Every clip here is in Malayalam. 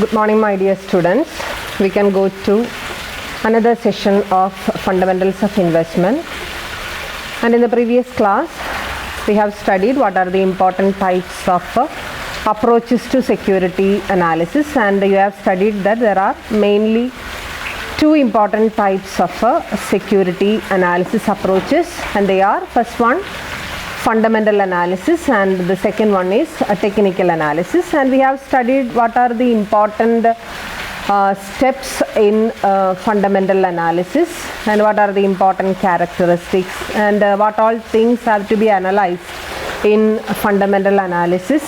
Good morning, my dear students. We can go to another session of fundamentals of investment. And in the previous class, we have studied what are the important types of approaches to security analysis, and you have studied that there are mainly two important types of security analysis approaches, and they are, first one, fundamental analysis, and the second one is a technical analysis. And we have studied what are the important steps in fundamental analysis, and what are the important characteristics, and what all things have to be analyzed in fundamental analysis.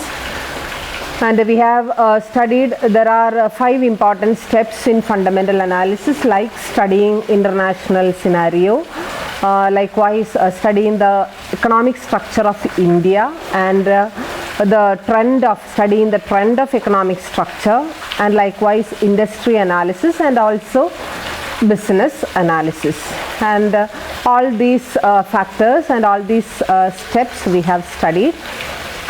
And we have studied there are 5 important steps in fundamental analysis, like studying international scenario, likewise studying the economic structure of India, and studying the trend of economic structure, and likewise industry analysis, and also business analysis. And all these factors and all these steps we have studied.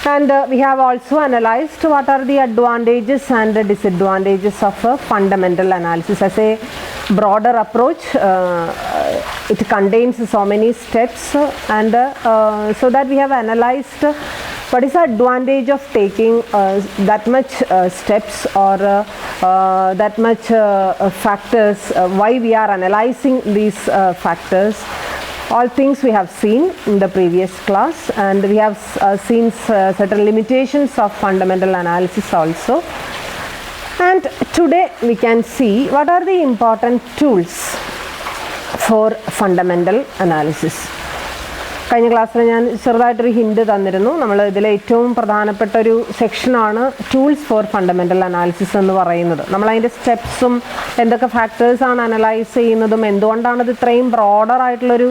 And we have also analyzed what are the advantages and the disadvantages of fundamental analysis. As a broader approach, it contains so many steps, and so that we have analyzed what is the advantage of taking that much steps, or that much factors, why we are analyzing these factors. All things we have seen in the previous class, and we have seen certain limitations of fundamental analysis also. And today we can see what are the important tools for fundamental analysis. കഴിഞ്ഞ ക്ലാസ്സിൽ ഞാൻ ചെറുതായിട്ടൊരു ഹിൻഡ് തന്നിരുന്നു. നമ്മൾ ഇതിലെ ഏറ്റവും പ്രധാനപ്പെട്ട ഒരു സെക്ഷനാണ് ടൂൾസ് ഫോർ ഫണ്ടമെൻ്റൽ അനാലിസിസ് എന്ന് പറയുന്നത്. നമ്മളതിൻ്റെ സ്റ്റെപ്സും എന്തൊക്കെ ഫാക്ടേഴ്സാണ് അനലൈസ് ചെയ്യുന്നതും എന്തുകൊണ്ടാണ് ഇത് ഇത്രയും ബ്രോഡർ ആയിട്ടുള്ളൊരു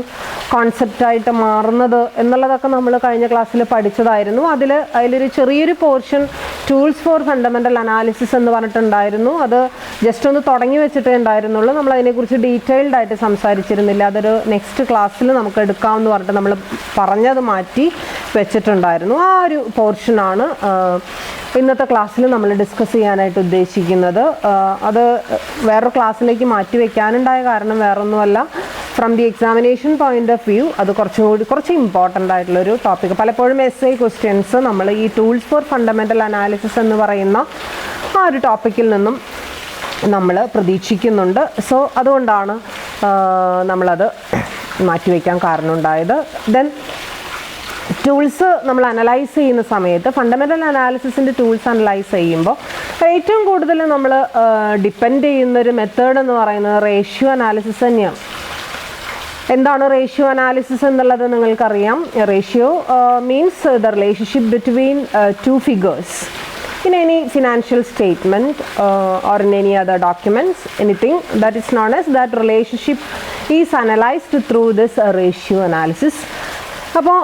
കോൺസെപ്റ്റായിട്ട് മാറുന്നത് എന്നുള്ളതൊക്കെ നമ്മൾ കഴിഞ്ഞ ക്ലാസ്സിൽ പഠിച്ചതായിരുന്നു. അതിലൊരു ചെറിയൊരു portion tools for fundamental analysis എന്ന് പറഞ്ഞിട്ടുണ്ടായിരുന്നു. അത് ജസ്റ്റ് ഒന്ന് തുടങ്ങി വെച്ചിട്ടേ ഉണ്ടായിരുന്നുള്ളൂ. നമ്മൾ അതിനെക്കുറിച്ച് ഡീറ്റെയിൽഡ് ആയിട്ട് സംസാരിച്ചിരുന്നില്ല. അതൊരു നെക്സ്റ്റ് ക്ലാസ്സിൽ നമുക്ക് എടുക്കാമെന്ന് പറഞ്ഞിട്ട് നമ്മൾ പറഞ്ഞത് മാറ്റി വെച്ചിട്ടുണ്ടായിരുന്നു. ആ ഒരു പോർഷനാണ് ഇന്നത്തെ ക്ലാസ്സിൽ നമ്മൾ ഡിസ്കസ് ചെയ്യാനായിട്ട് ഉദ്ദേശിക്കുന്നത്. അത് വേറൊരു ക്ലാസ്സിലേക്ക് മാറ്റി വയ്ക്കാനുണ്ടായ കാരണം വേറൊന്നുമല്ല, from the examination point of view അത് കുറച്ച് ഇമ്പോർട്ടൻ്റ് ആയിട്ടുള്ളൊരു ടോപ്പിക്. പലപ്പോഴും എസ്ഐ ക്വസ്റ്റ്യൻസ് നമ്മൾ ഈ ടൂൾസ് ഫോർ ഫണ്ടമെൻ്റൽ അനാലിസിസ് എന്ന് പറയുന്ന ആ ഒരു ടോപ്പിക്കിൽ നിന്നും നമ്മൾ പ്രതീക്ഷിക്കുന്നുണ്ട്. സോ അതുകൊണ്ടാണ് നമ്മളത് മാറ്റിവെക്കാൻ കാരണമുണ്ടായത്. ദെൻ ടൂൾസ് നമ്മൾ അനലൈസ് ചെയ്യുന്ന സമയത്ത്, ഫണ്ടമെൻ്റൽ അനാലിസിസിൻ്റെ ടൂൾസ് അനലൈസ് ചെയ്യുമ്പോൾ ഏറ്റവും കൂടുതൽ നമ്മൾ ഡിപ്പെൻഡ് ചെയ്യുന്നൊരു മെത്തേഡ് എന്ന് പറയുന്നത് റേഷ്യോ അനാലിസിസ് തന്നെയാണ്. എന്താണ് റേഷ്യോ അനാലിസിസ് എന്നുള്ളത് നിങ്ങൾക്കറിയാം. Ratio means the relationship between two figures in any financial statement or in any other documents, anything that is known as that relationship is analyzed through this ratio analysis. അപ്പോൾ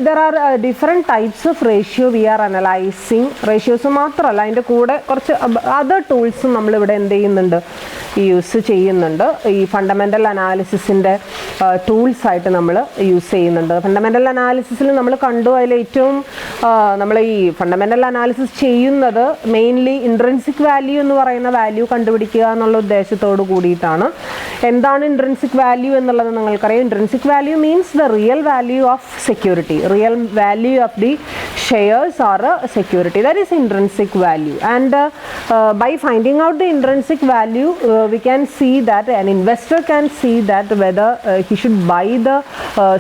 there are different types of ratio we are analyzing. Ratios മാത്രമല്ല, അതിൻ്റെ കൂടെ കുറച്ച് അതർ ടൂൾസും നമ്മളിവിടെ എന്ത് ചെയ്യുന്നുണ്ട്, യൂസ് ചെയ്യുന്നുണ്ട്. ഈ ഫണ്ടമെൻ്റൽ അനാലിസിസിൻ്റെ ടൂൾസായിട്ട് നമ്മൾ യൂസ് ചെയ്യുന്നുണ്ട്. ഫണ്ടമെൻ്റൽ അനാലിസിസിൽ നമ്മൾ കണ്ടു, അതിൽ ഏറ്റവും നമ്മൾ ഈ ഫണ്ടമെൻ്റൽ അനാലിസിസ് ചെയ്യുന്നത് മെയിൻലി ഇൻട്രിൻസിക് വാല്യൂ എന്ന് പറയുന്ന വാല്യൂ കണ്ടുപിടിക്കുക എന്നുള്ള ഉദ്ദേശത്തോട് കൂടിയിട്ടാണ്. എന്താണ് ഇൻട്രിൻസിക് വാല്യൂ എന്നുള്ളത് നിങ്ങൾക്കറിയാം. Intrinsic value means the real value of security, real value of the shares or security, that is intrinsic value. And by finding out the intrinsic value, we can see that an investor can see that whether he should buy the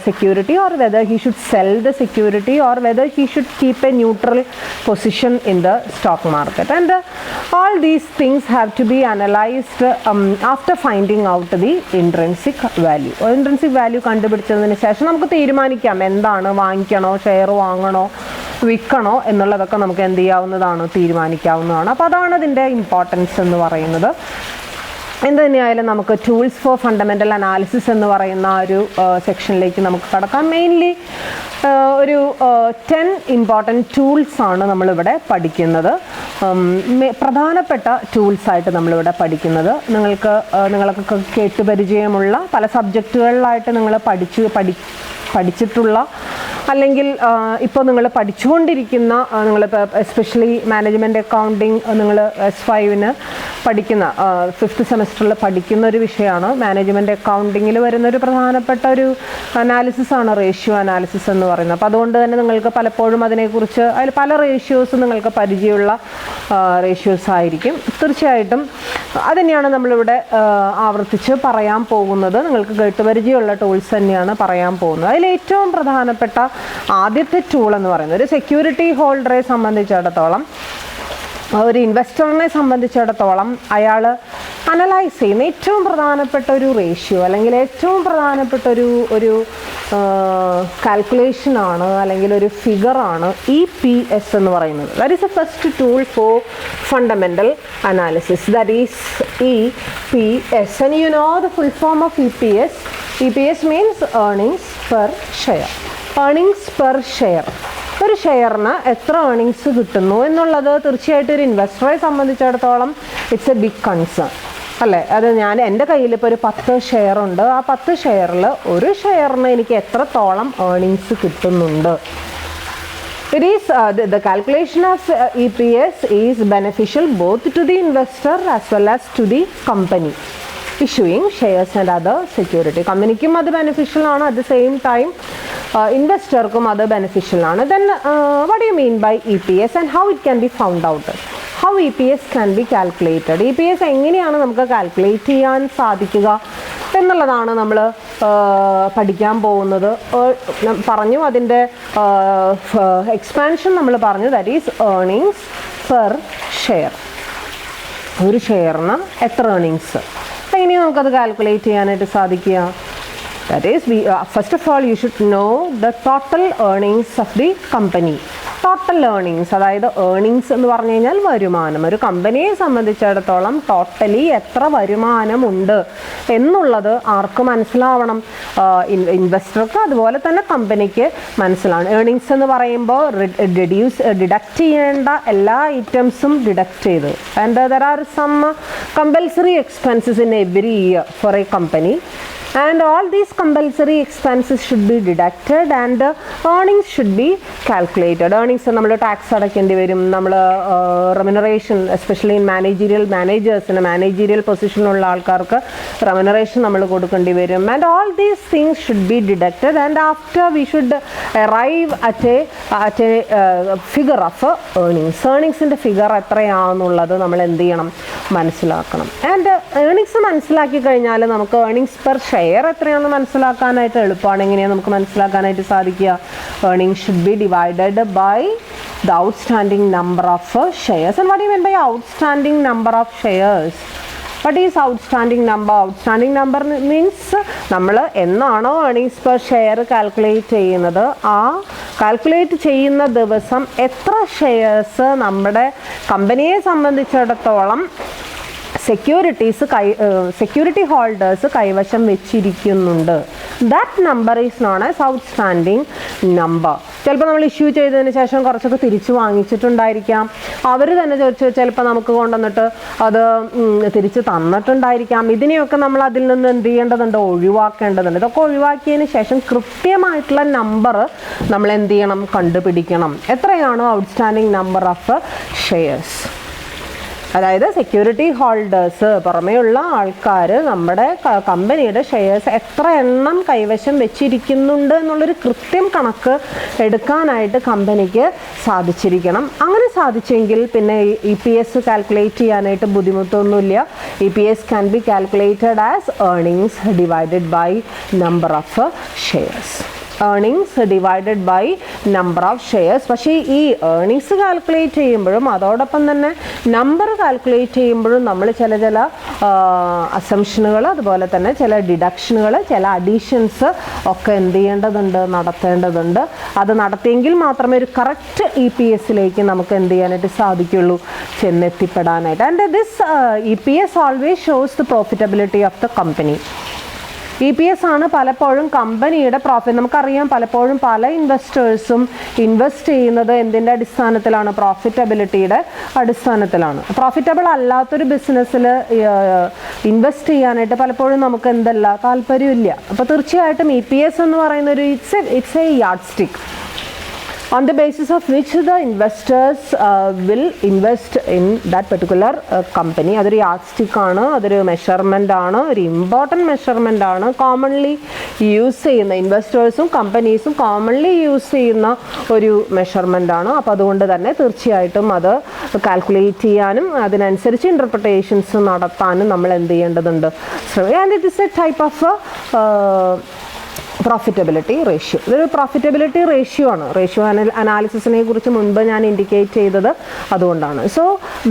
security, or whether he should sell the security, or whether he should keep a neutral position in the stock market. And all these things have to be analyzed after finding out the intrinsic value. Intrinsic value കണ്ടുപിടിച്ചതിന് ശേഷം നമുക്ക് തീരുമാനിക്കാം എന്താണ്, വാങ്ങിക്കണോ, ഷെയർ വാങ്ങണോ, വിൽക്കണോ എന്നുള്ളതൊക്കെ നമുക്ക് എന്ത് ചെയ്യാവുന്നതാണ്, തീരുമാനിക്കാവുന്നതാണ്. അപ്പോൾ അതാണ് അതിൻ്റെ ഇമ്പോർട്ടൻസ് എന്ന് പറയുന്നത്. എന്ത് തന്നെയായാലും നമുക്ക് ടൂൾസ് ഫോർ ഫണ്ടമെൻ്റൽ അനാലിസിസ് എന്ന് പറയുന്ന ഒരു സെക്ഷനിലേക്ക് നമുക്ക് കടക്കാം. മെയിൻലി ഒരു 10 ഇമ്പോർട്ടൻറ്റ് ടൂൾസാണ് നമ്മളിവിടെ പഠിക്കുന്നത്. പ്രധാനപ്പെട്ട ടൂൾസായിട്ട് നമ്മളിവിടെ പഠിക്കുന്നത്, നിങ്ങളൊക്കെ കേട്ട് പരിചയമുള്ള പല സബ്ജക്റ്റുകളിലായിട്ട് നിങ്ങൾ പഠിച്ചിട്ടുള്ള അല്ലെങ്കിൽ ഇപ്പോൾ നിങ്ങൾ പഠിച്ചുകൊണ്ടിരിക്കുന്ന നിങ്ങളിപ്പോൾ എസ്പെഷ്യലി മാനേജ്മെൻറ്റ് അക്കൗണ്ടിങ് നിങ്ങൾ S5-ന് പഠിക്കുന്ന 5th സെമസ്റ്ററിൽ പഠിക്കുന്ന ഒരു വിഷയമാണ്. മാനേജ്മെൻറ്റ് അക്കൗണ്ടിങ്ങിൽ വരുന്നൊരു പ്രധാനപ്പെട്ട ഒരു അനാലിസിസാണ് റേഷ്യോ അനാലിസിസ് എന്ന് പറയുന്നത്. അപ്പോൾ അതുകൊണ്ട് തന്നെ നിങ്ങൾക്ക് പലപ്പോഴും അതിനെക്കുറിച്ച് അതിൽ പല റേഷ്യോസ് നിങ്ങൾക്ക് പരിചയമുള്ള റേഷ്യോസ് ആയിരിക്കും. തീർച്ചയായിട്ടും അതുതന്നെയാണ് നമ്മളിവിടെ ആവർത്തിച്ച് പറയാൻ പോകുന്നത്. നിങ്ങൾക്ക് കേട്ടുപരിചയമുള്ള ടൂൾസ് തന്നെയാണ് പറയാൻ പോകുന്നത്. അതിൽ ഏറ്റവും പ്രധാനപ്പെട്ട ആദ്യത്തെ ടൂൾ എന്ന് പറയുന്നത് ഒരു സെക്യൂരിറ്റി ഹോൾഡറെ സംബന്ധിച്ചിടത്തോളം, ഒരു ഇൻവെസ്റ്ററിനെ സംബന്ധിച്ചിടത്തോളം അയാൾ അനലൈസ് ചെയ്യുന്ന ഏറ്റവും പ്രധാനപ്പെട്ട ഒരു റേഷ്യോ അല്ലെങ്കിൽ ഏറ്റവും പ്രധാനപ്പെട്ട ഒരു കാൽക്കുലേഷനാണ് അല്ലെങ്കിൽ ഒരു ഫിഗറാണ് EPS എന്ന് പറയുന്നത്. That is A first tool for fundamental analysis. That is EPS. And you know the full form of EPS. EPS means earnings per share. Earnings per share. ഒരു ഷെയറിന് എത്ര ഏർണിങ്സ് കിട്ടുന്നു എന്നുള്ളത് തീർച്ചയായിട്ടും ഒരു ഇൻവെസ്റ്ററെ സംബന്ധിച്ചിടത്തോളം ഇറ്റ്സ് എ ബിഗ് കൺസേൺ അല്ലേ. അത് എൻ്റെ കയ്യിൽ ഇപ്പോൾ ഒരു 10 ഷെയർ ഉണ്ട്. ആ 10 ഷെയറിൽ ഒരു ഷെയറിന് എനിക്ക് എത്രത്തോളം ഏർണിങ്സ് കിട്ടുന്നുണ്ട്. It is the calculation of EPS is beneficial both to the investor as well as to the company issuing shares and other security. കമ്പനിക്കും അത് ബെനിഫിഷ്യൽ ആണ്, അറ്റ് ദ സെയിം ടൈം ഇൻവെസ്റ്റർക്കും അത് ബെനിഫിഷ്യൽ ആണ്. Then what you mean by EPS and how it can be found out? How EPS can be calculated? EPS എങ്ങനെയാണ് നമുക്ക് കാൽക്കുലേറ്റ് ചെയ്യാൻ സാധിക്കുക എന്നുള്ളതാണ് നമ്മൾ പഠിക്കാൻ പോകുന്നത്. പറഞ്ഞു അതിൻ്റെ എക്സ്പാൻഷൻ നമ്മൾ പറഞ്ഞു. That is earnings per share. ഒരു ഷെയറിന് എത്ര ഏർണിങ്സ്, എങ്ങനെയാണ് നമുക്കത് കാൽക്കുലേറ്റ് ചെയ്യാനായിട്ട് സാധിക്കുക? That is, first of all, you should know the total earnings of the company. Total earnings, അതായത് ഏർണിങ്സ് എന്ന് പറഞ്ഞു കഴിഞ്ഞാൽ വരുമാനം. ഒരു കമ്പനിയെ സംബന്ധിച്ചിടത്തോളം ടോട്ടലി എത്ര വരുമാനമുണ്ട് എന്നുള്ളത് ആർക്ക് മനസ്സിലാവണം? ഇൻവെസ്റ്റർക്ക് അതുപോലെ തന്നെ കമ്പനിക്ക് മനസ്സിലാവണം. ഏർണിങ്സ് എന്ന് പറയുമ്പോൾ ഡിഡക്റ്റ് ചെയ്യേണ്ട എല്ലാ ഐറ്റംസും ഡിഡക്റ്റ് ചെയ്ത്, and there are some compulsory expenses in every year for a company. And all these compulsory expenses should be deducted and earnings should be calculated. Earnings നമ്മൾ ടാക്സ് അടയ്ക്കേണ്ടി വരും, നമ്മൾ റെമ്യൂണറേഷൻ എസ്പെഷ്യലി ഇൻ മാനേജേഴ്സിന് മാനേജീരിയൽ പൊസിഷനുള്ള ആൾക്കാർക്ക് റെമ്യൂണറേഷൻ നമ്മൾ കൊടുക്കേണ്ടി വരും. And all these things should be deducted and after we should arrive at a figure of earnings. ഏർണിങ്സിൻ്റെ ഫിഗർ എത്രയാണെന്നുള്ളത് നമ്മൾ എന്ത് ചെയ്യണം? മനസ്സിലാക്കണം. ആൻഡ് ഏർണിങ്സ് മനസ്സിലാക്കി കഴിഞ്ഞാൽ നമുക്ക് ഏർണിങ്സ് പെർ ഷെയർ എത്രയാണെന്ന് മനസ്സിലാക്കാനായിട്ട് എളുപ്പമാണ്. എങ്ങനെയാണ് നമുക്ക് മനസ്സിലാക്കാനായിട്ട് സാധിക്കുക? Earnings should be divided by the outstanding number of shares. And what do you mean by outstanding number of shares? What is outstanding number? Outstanding number means നമ്മൾ എന്നാണോ ഏർണിങ്സ് പെർ ഷെയർ കാൽക്കുലേറ്റ് ചെയ്യുന്നത്, ആ കാൽക്കുലേറ്റ് ചെയ്യുന്ന ദിവസം എത്ര ഷെയർസ് നമ്മുടെ കമ്പനിയെ സംബന്ധിച്ചിടത്തോളം സെക്യൂരിറ്റി ഹോൾഡേഴ്സ് കൈവശം വെച്ചിരിക്കുന്നുണ്ട്. That number is known as outstanding number. ചിലപ്പോൾ നമ്മൾ ഇഷ്യൂ ചെയ്തതിന് ശേഷം കുറച്ചൊക്കെ തിരിച്ചു വാങ്ങിച്ചിട്ടുണ്ടായിരിക്കാം. അവർ തന്നെ ചിലപ്പോൾ നമുക്ക് കൊണ്ടുവന്നിട്ട് അത് തിരിച്ച് തന്നിട്ടുണ്ടായിരിക്കാം. ഇതിനെയൊക്കെ നമ്മൾ അതിൽ നിന്ന് എന്ത് ചെയ്യേണ്ടതുണ്ട്? ഒഴിവാക്കേണ്ടതുണ്ട്. ഇതൊക്കെ ഒഴിവാക്കിയതിന് ശേഷം കൃത്യമായിട്ടുള്ള നമ്പർ നമ്മൾ എന്ത് ചെയ്യണം? കണ്ടുപിടിക്കണം. എത്രയാണ് ഔട്ട്സ്റ്റാൻഡിങ് നമ്പർ ഓഫ് ഷെയർസ്? അതായത് സെക്യൂരിറ്റി ഹോൾഡേഴ്സ് പുറമേയുള്ള ആൾക്കാർ നമ്മുടെ കമ്പനിയുടെ ഷെയർസ് എത്ര എണ്ണം കൈവശം വെച്ചിരിക്കുന്നുണ്ട് എന്നുള്ളൊരു കൃത്യം കണക്ക് എടുക്കാനായിട്ട് കമ്പനിക്ക് സാധിച്ചിരിക്കണം. അങ്ങനെ സാധിച്ചെങ്കിൽ പിന്നെ EPS കാൽക്കുലേറ്റ് ചെയ്യാനായിട്ട് ബുദ്ധിമുട്ടൊന്നുമില്ല. EPS can be calculated as earnings divided by number of shares. Earnings divided by number of shares. പക്ഷേ ഈ ഏർണിങ്സ് കാൽക്കുലേറ്റ് ചെയ്യുമ്പോഴും അതോടൊപ്പം തന്നെ നമ്പർ കാൽക്കുലേറ്റ് ചെയ്യുമ്പോഴും നമ്മൾ ചില അസംഷനുകൾ, അതുപോലെ തന്നെ ചില ഡിഡക്ഷനുകൾ, ചില അഡീഷൻസ് ഒക്കെ എന്ത് ചെയ്യേണ്ടതുണ്ട്? നടത്തേണ്ടതുണ്ട്. അത് നടത്തിയെങ്കിൽ മാത്രമേ ഒരു കറക്റ്റ് EPSലേക്ക് നമുക്ക് എന്ത് ചെയ്യാനായിട്ട് സാധിക്കുള്ളൂ? ചെന്നെത്തിപ്പെടാനായിട്ട്. And this EPS always shows the profitability of the company. EPS ആണ് പലപ്പോഴും കമ്പനിയുടെ പ്രോഫിറ്റ്. നമുക്കറിയാം പലപ്പോഴും പല ഇൻവെസ്റ്റേഴ്സും ഇൻവെസ്റ്റ് ചെയ്യുന്നത് എന്തിൻ്റെ അടിസ്ഥാനത്തിലാണ്? പ്രോഫിറ്റബിലിറ്റിയുടെ അടിസ്ഥാനത്തിലാണ്. പ്രോഫിറ്റബിൾ അല്ലാത്തൊരു ബിസിനസ്സിൽ ഇൻവെസ്റ്റ് ചെയ്യാനായിട്ട് പലപ്പോഴും നമുക്ക് എന്തല്ല താല്പര്യമില്ല. അപ്പോൾ തീർച്ചയായിട്ടും EPS എന്ന് പറയുന്ന ഒരു it's A yard stick on the basis of which the investors will invest in that particular company. അതൊരു യാർഡ് സ്റ്റിക്ക് ആണ്, അതൊരു മെഷർമെൻ്റ് ആണ്, ഒരു ഇമ്പോർട്ടൻറ്റ് മെഷർമെൻ്റ് ആണ്. കോമൺലി യൂസ് ചെയ്യുന്ന ഇൻവെസ്റ്റേഴ്സും കമ്പനീസും കോമൺലി യൂസ് ചെയ്യുന്ന ഒരു മെഷർമെൻ്റ് ആണ്. അപ്പോൾ അതുകൊണ്ട് തന്നെ തീർച്ചയായിട്ടും അത് കാൽക്കുലേറ്റ് ചെയ്യാനും അതിനനുസരിച്ച് ഇൻ്റർപ്രിട്ടേഷൻസ് നടത്താനും നമ്മൾ എന്ത് ചെയ്യേണ്ടതുണ്ട്? And it is A type of profitability ratio. ഇതൊരു പ്രോഫിറ്റബിലിറ്റി റേഷ്യോ ആണ്. റേഷ്യോ അനാലിസിസിനെ കുറിച്ച് മുൻപ് ഞാൻ ഇൻഡിക്കേറ്റ് ചെയ്തത് അതുകൊണ്ടാണ്. So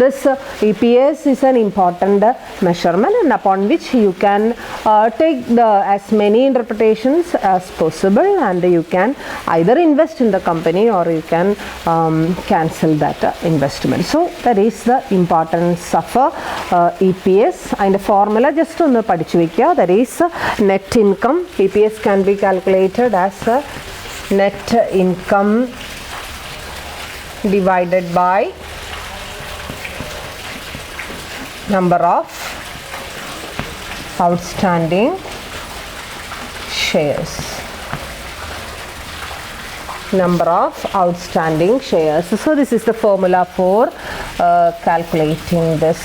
this EPS is an important measurement and upon which you can take as many interpretations as possible and you can either invest in the company or you can cancel that investment. So that is the importance of EPS. അതിൻ്റെ ഫോർമുല ജസ്റ്റ് ഒന്ന് പഠിച്ചു വയ്ക്കുക. That is net income. EPS can be calculated as net income divided by number of outstanding shares. Number of outstanding shares. So this is the formula for calculating this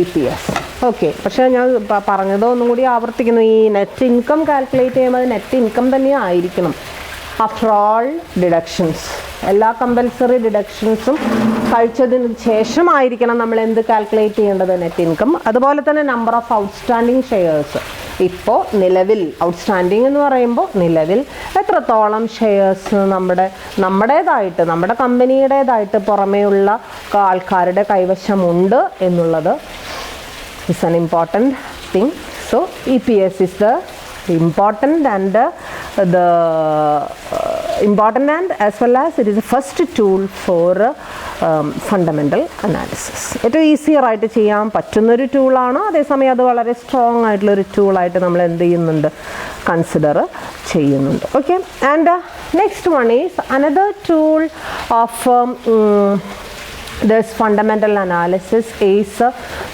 EPS. Okay, പക്ഷേ ഞാൻ പറഞ്ഞത് ഒന്നും കൂടി ആവർത്തിക്കുന്നു. ഈ നെറ്റ് ഇൻകം കാൽക്കുലേറ്റ് ചെയ്യുമ്പോൾ അത് നെറ്റ് ഇൻകം തന്നെ ആയിരിക്കണം. ആഫ്റ്റർ ഓൾ ഡിഡക്ഷൻസ്, എല്ലാ കമ്പൽസറി ഡിഡക്ഷൻസും കഴിച്ചതിന് ശേഷമായിരിക്കണം നമ്മൾ എന്ത് കാൽക്കുലേറ്റ് ചെയ്യേണ്ടത്? Net income. അതുപോലെ തന്നെ നമ്പർ ഓഫ് ഔട്ട്സ്റ്റാൻഡിങ് ഷെയർസ്. ഇപ്പോൾ നിലവിൽ ഔട്ട്സ്റ്റാൻഡിങ് എന്ന് പറയുമ്പോൾ നിലവിൽ എത്രത്തോളം ഷെയർസ് നമ്മുടേതായിട്ട് നമ്മുടെ കമ്പനിയുടേതായിട്ട് പുറമേയുള്ള ആൾക്കാരുടെ കൈവശമുണ്ട് എന്നുള്ളത് is an important thing. So EPS is the important and as well as it is the first tool for fundamental analysis. ഏറ്റവും ഈസിയർ ആയിട്ട് ചെയ്യാൻ പറ്റുന്നൊരു ടൂളാണ്. അതേസമയം അത് വളരെ സ്ട്രോങ് ആയിട്ടുള്ളൊരു ടൂളായിട്ട് നമ്മൾ എന്ത് ചെയ്യുന്നുണ്ട്? കൺസിഡർ ചെയ്യുന്നുണ്ട്. Okay, and next one is another tool of this fundamental analysis is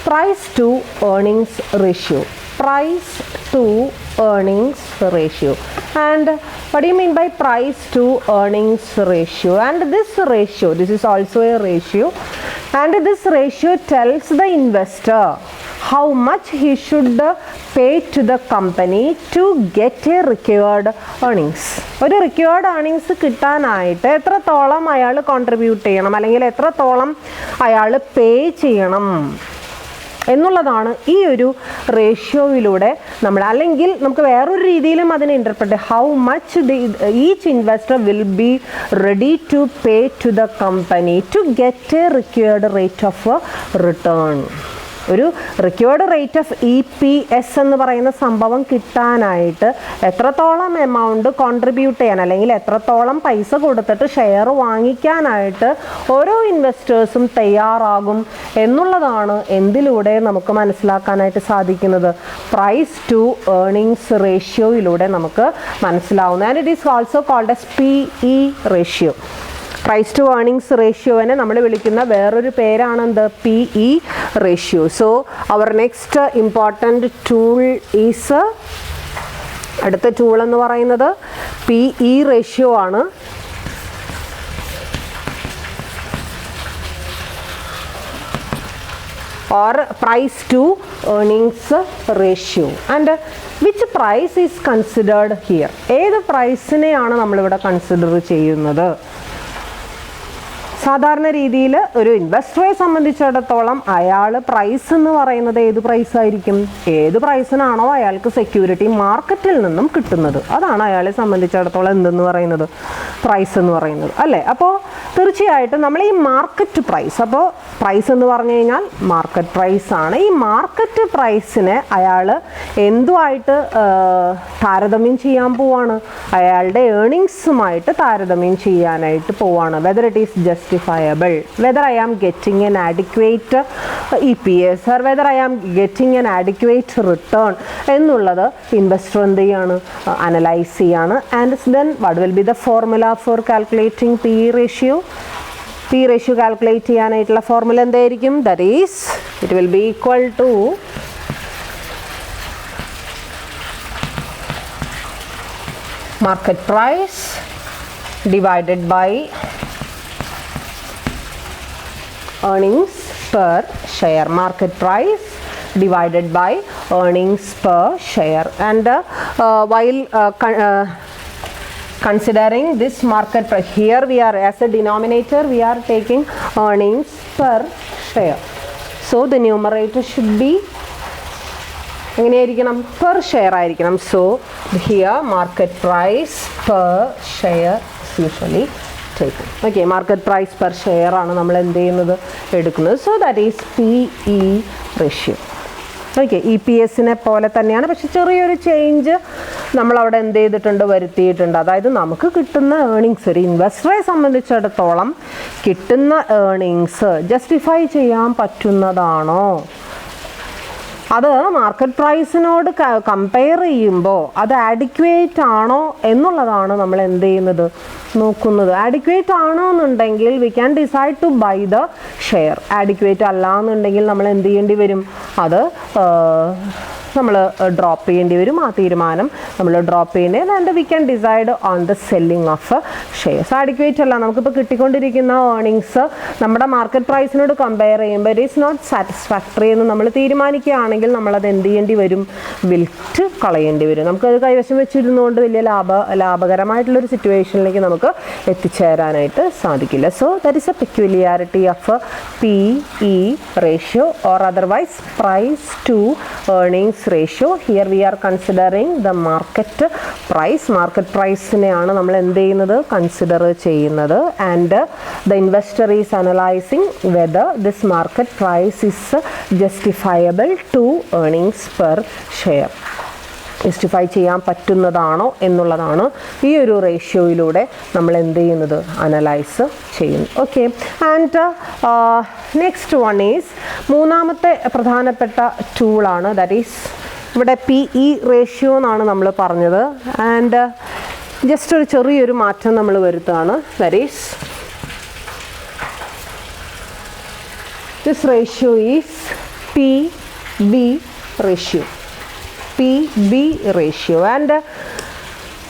price to earnings ratio. Price to earnings ratio. And what do you mean by price to earnings ratio? And this ratio, this is also a ratio, and this ratio tells the investor how much he should pay to the company to get a required earnings. ഒരു റിക്വയർഡ് ഏർണിങ്സ് കിട്ടാനായിട്ട് എത്രത്തോളം അയാൾ കോൺട്രിബ്യൂട്ട് ചെയ്യണം, അല്ലെങ്കിൽ എത്രത്തോളം അയാൾ പേ ചെയ്യണം എന്നുള്ളതാണ് ഈ ഒരു റേഷ്യോയിലൂടെ നമ്മൾ, അല്ലെങ്കിൽ നമുക്ക് വേറൊരു രീതിയിലും അതിനെ interpret, how much each investor will be ready to pay to the company to get a required rate of return. ഒരു റിക്വയർഡ് റേറ്റ് ഓഫ് EPS എന്ന് പറയുന്ന സംഭവം കിട്ടാനായിട്ട് എത്രത്തോളം എമൗണ്ട് കോൺട്രിബ്യൂട്ട് ചെയ്യാൻ, അല്ലെങ്കിൽ എത്രത്തോളം പൈസ കൊടുത്തിട്ട് ഷെയർ വാങ്ങിക്കാനായിട്ട് ഓരോ ഇൻവെസ്റ്റേഴ്സും തയ്യാറാകും എന്നുള്ളതാണ് എന്തിലൂടെ നമുക്ക് മനസ്സിലാക്കാനായിട്ട് സാധിക്കുന്നത്? പ്രൈസ് ടു ഏർണിങ്സ് റേഷ്യോയിലൂടെ നമുക്ക് മനസ്സിലാവുന്നത്. And it is also called as PE ratio. Price to earnings റേഷ്യോനെ നമ്മൾ വിളിക്കുന്ന വേറൊരു പേരാണ് എന്ത്? PE ratio. So our next important tool is, അടുത്ത ടൂൾ എന്ന് പറയുന്നത് PE റേഷ്യോ ആണ്. or price to earnings ratio. And which price is considered here? ഏത് പ്രൈസിനെയാണ് നമ്മളിവിടെ കൺസിഡർ ചെയ്യുന്നത്? സാധാരണ രീതിയിൽ ഒരു ഇൻവെസ്റ്ററെ സംബന്ധിച്ചിടത്തോളം അയാൾ പ്രൈസ് എന്ന് പറയുന്നത് ഏത് പ്രൈസായിരിക്കും? ഏത് പ്രൈസിനാണോ അയാൾക്ക് സെക്യൂരിറ്റി മാർക്കറ്റിൽ നിന്നും കിട്ടുന്നത്, അതാണ് അയാളെ സംബന്ധിച്ചിടത്തോളം എന്തെന്ന് പറയുന്നത്? പ്രൈസ് എന്ന് പറയുന്നത് അല്ലേ. അപ്പോൾ തീർച്ചയായിട്ടും നമ്മൾ ഈ മാർക്കറ്റ് പ്രൈസ്, അപ്പോൾ പ്രൈസ് എന്ന് പറഞ്ഞു കഴിഞ്ഞാൽ മാർക്കറ്റ് പ്രൈസ് ആണ്. ഈ മാർക്കറ്റ് പ്രൈസിനെ അയാൾ എന്തുമായിട്ട് താരതമ്യം ചെയ്യാൻ പോവാണ്? അയാളുടെ ഏർണിങ്സുമായിട്ട് താരതമ്യം ചെയ്യാനായിട്ട് പോവാണ്. Whether it is justifiable, whether I am getting an adequate EPS or whether I am getting an adequate return എന്നുള്ളത് ഇൻവെസ്റ്റർ എന്ത് ചെയ്യാണ്? അനലൈസ് ചെയ്യാണ്. And then what will be the formula for calculating P ratio? P ratio calculate ചെയ്യാനായിട്ടുള്ള ഫോർമുല എന്തായിരിക്കും? That is it will be equal to market price divided by earnings per share. Market price divided by earnings per share. And while considering this market price, here we are as a denominator we are taking earnings per share. So the numerator should be എങ്ങനെയായിരിക്കണം? പെർ ഷെയർ ആയിരിക്കണം. So here market price per share usually taken. Okay, market price per share ആണ് നമ്മൾ എന്ത് ചെയ്യുന്നത്? എടുക്കുന്നത്. So that is PE ratio. Okay, EPSനെ പോലെ തന്നെയാണ്, പക്ഷെ ചെറിയൊരു ചേഞ്ച് നമ്മളവിടെ എന്ത് ചെയ്തിട്ടുണ്ട്? വരുത്തിയിട്ടുണ്ട്. അതായത് നമുക്ക് കിട്ടുന്ന ഏർണിങ്സ്, ഒരു ഇൻവെസ്റ്ററെ സംബന്ധിച്ചിടത്തോളം കിട്ടുന്ന ഏർണിങ്സ് ജസ്റ്റിഫൈ ചെയ്യാൻ പറ്റുന്നതാണോ, അത് മാർക്കറ്റ് പ്രൈസിനോട് കമ്പയർ ചെയ്യുമ്പോൾ അത് ആഡിക്വേറ്റ് ആണോ എന്നുള്ളതാണ് നമ്മൾ എന്ത് ചെയ്യുന്നത്? നോക്കുന്നത്. ആഡിക്വേറ്റ് ആണോ എന്നുണ്ടെങ്കിൽ we can decide to buy the share. Adequate അല്ല എന്നുണ്ടെങ്കിൽ നമ്മൾ എന്ത് ചെയ്യേണ്ടി വരും? അത് നമ്മൾ ഡ്രോപ്പ് ചെയ്യേണ്ടി വരും. ആ തീരുമാനം നമ്മൾ ഡ്രോപ്പ് ചെയ്യേണ്ടത്. And we can decide on the selling of shares. Adequate അല്ല, നമുക്കിപ്പോൾ കിട്ടിക്കൊണ്ടിരിക്കുന്ന ഏർണിങ്സ് നമ്മുടെ മാർക്കറ്റ് പ്രൈസിനോട് കമ്പയർ ചെയ്യുമ്പോൾ ഇറ്റ് ഈസ് നോട്ട് സാറ്റിസ്ഫാക്ടറി എന്ന് നമ്മൾ തീരുമാനിക്കുകയാണെങ്കിൽ നമ്മളത് എന്ത് ചെയ്യേണ്ടി വരും? വിൽറ്റ് കളയേണ്ടി വരും. നമുക്കത് കൈവശം വെച്ചിരുന്നുകൊണ്ട് വലിയ ലാഭകരമായിട്ടുള്ളൊരു സിറ്റുവേഷനിലേക്ക് നമുക്ക് എത്തിച്ചേരാനായിട്ട് സാധിക്കില്ല. So that is a peculiarity of PE ratio or otherwise price to earnings ratio. Here we are considering the market price. Market price-നെയാണ് നമ്മൾ എന്ത് ചെയ്യുന്നത്? കൺസിഡർ ചെയ്യുന്നത്. And the investor is analyzing whether this market price is justifiable to earnings per share. Justify ചെയ്യാൻ പറ്റുന്നതാണോ എന്നുള്ളതാണ് ഈ ഒരു റേഷ്യോയിലൂടെ നമ്മൾ എന്ത് ചെയ്യുന്നത്? അനലൈസ് ചെയ്യുന്നത്. Okay, and next one is മൂന്നാമത്തെ പ്രധാനപ്പെട്ട ടൂളാണ്. ദാറ്റ് ഈസ് ഇവിടെ PE റേഷ്യോ എന്നാണ് നമ്മൾ പറഞ്ഞത്. ആൻഡ് ജസ്റ്റ് ഒരു ചെറിയൊരു മാറ്റം നമ്മൾ വരുത്തുകയാണ്. That is this ratio is PB ratio. PB ratio. And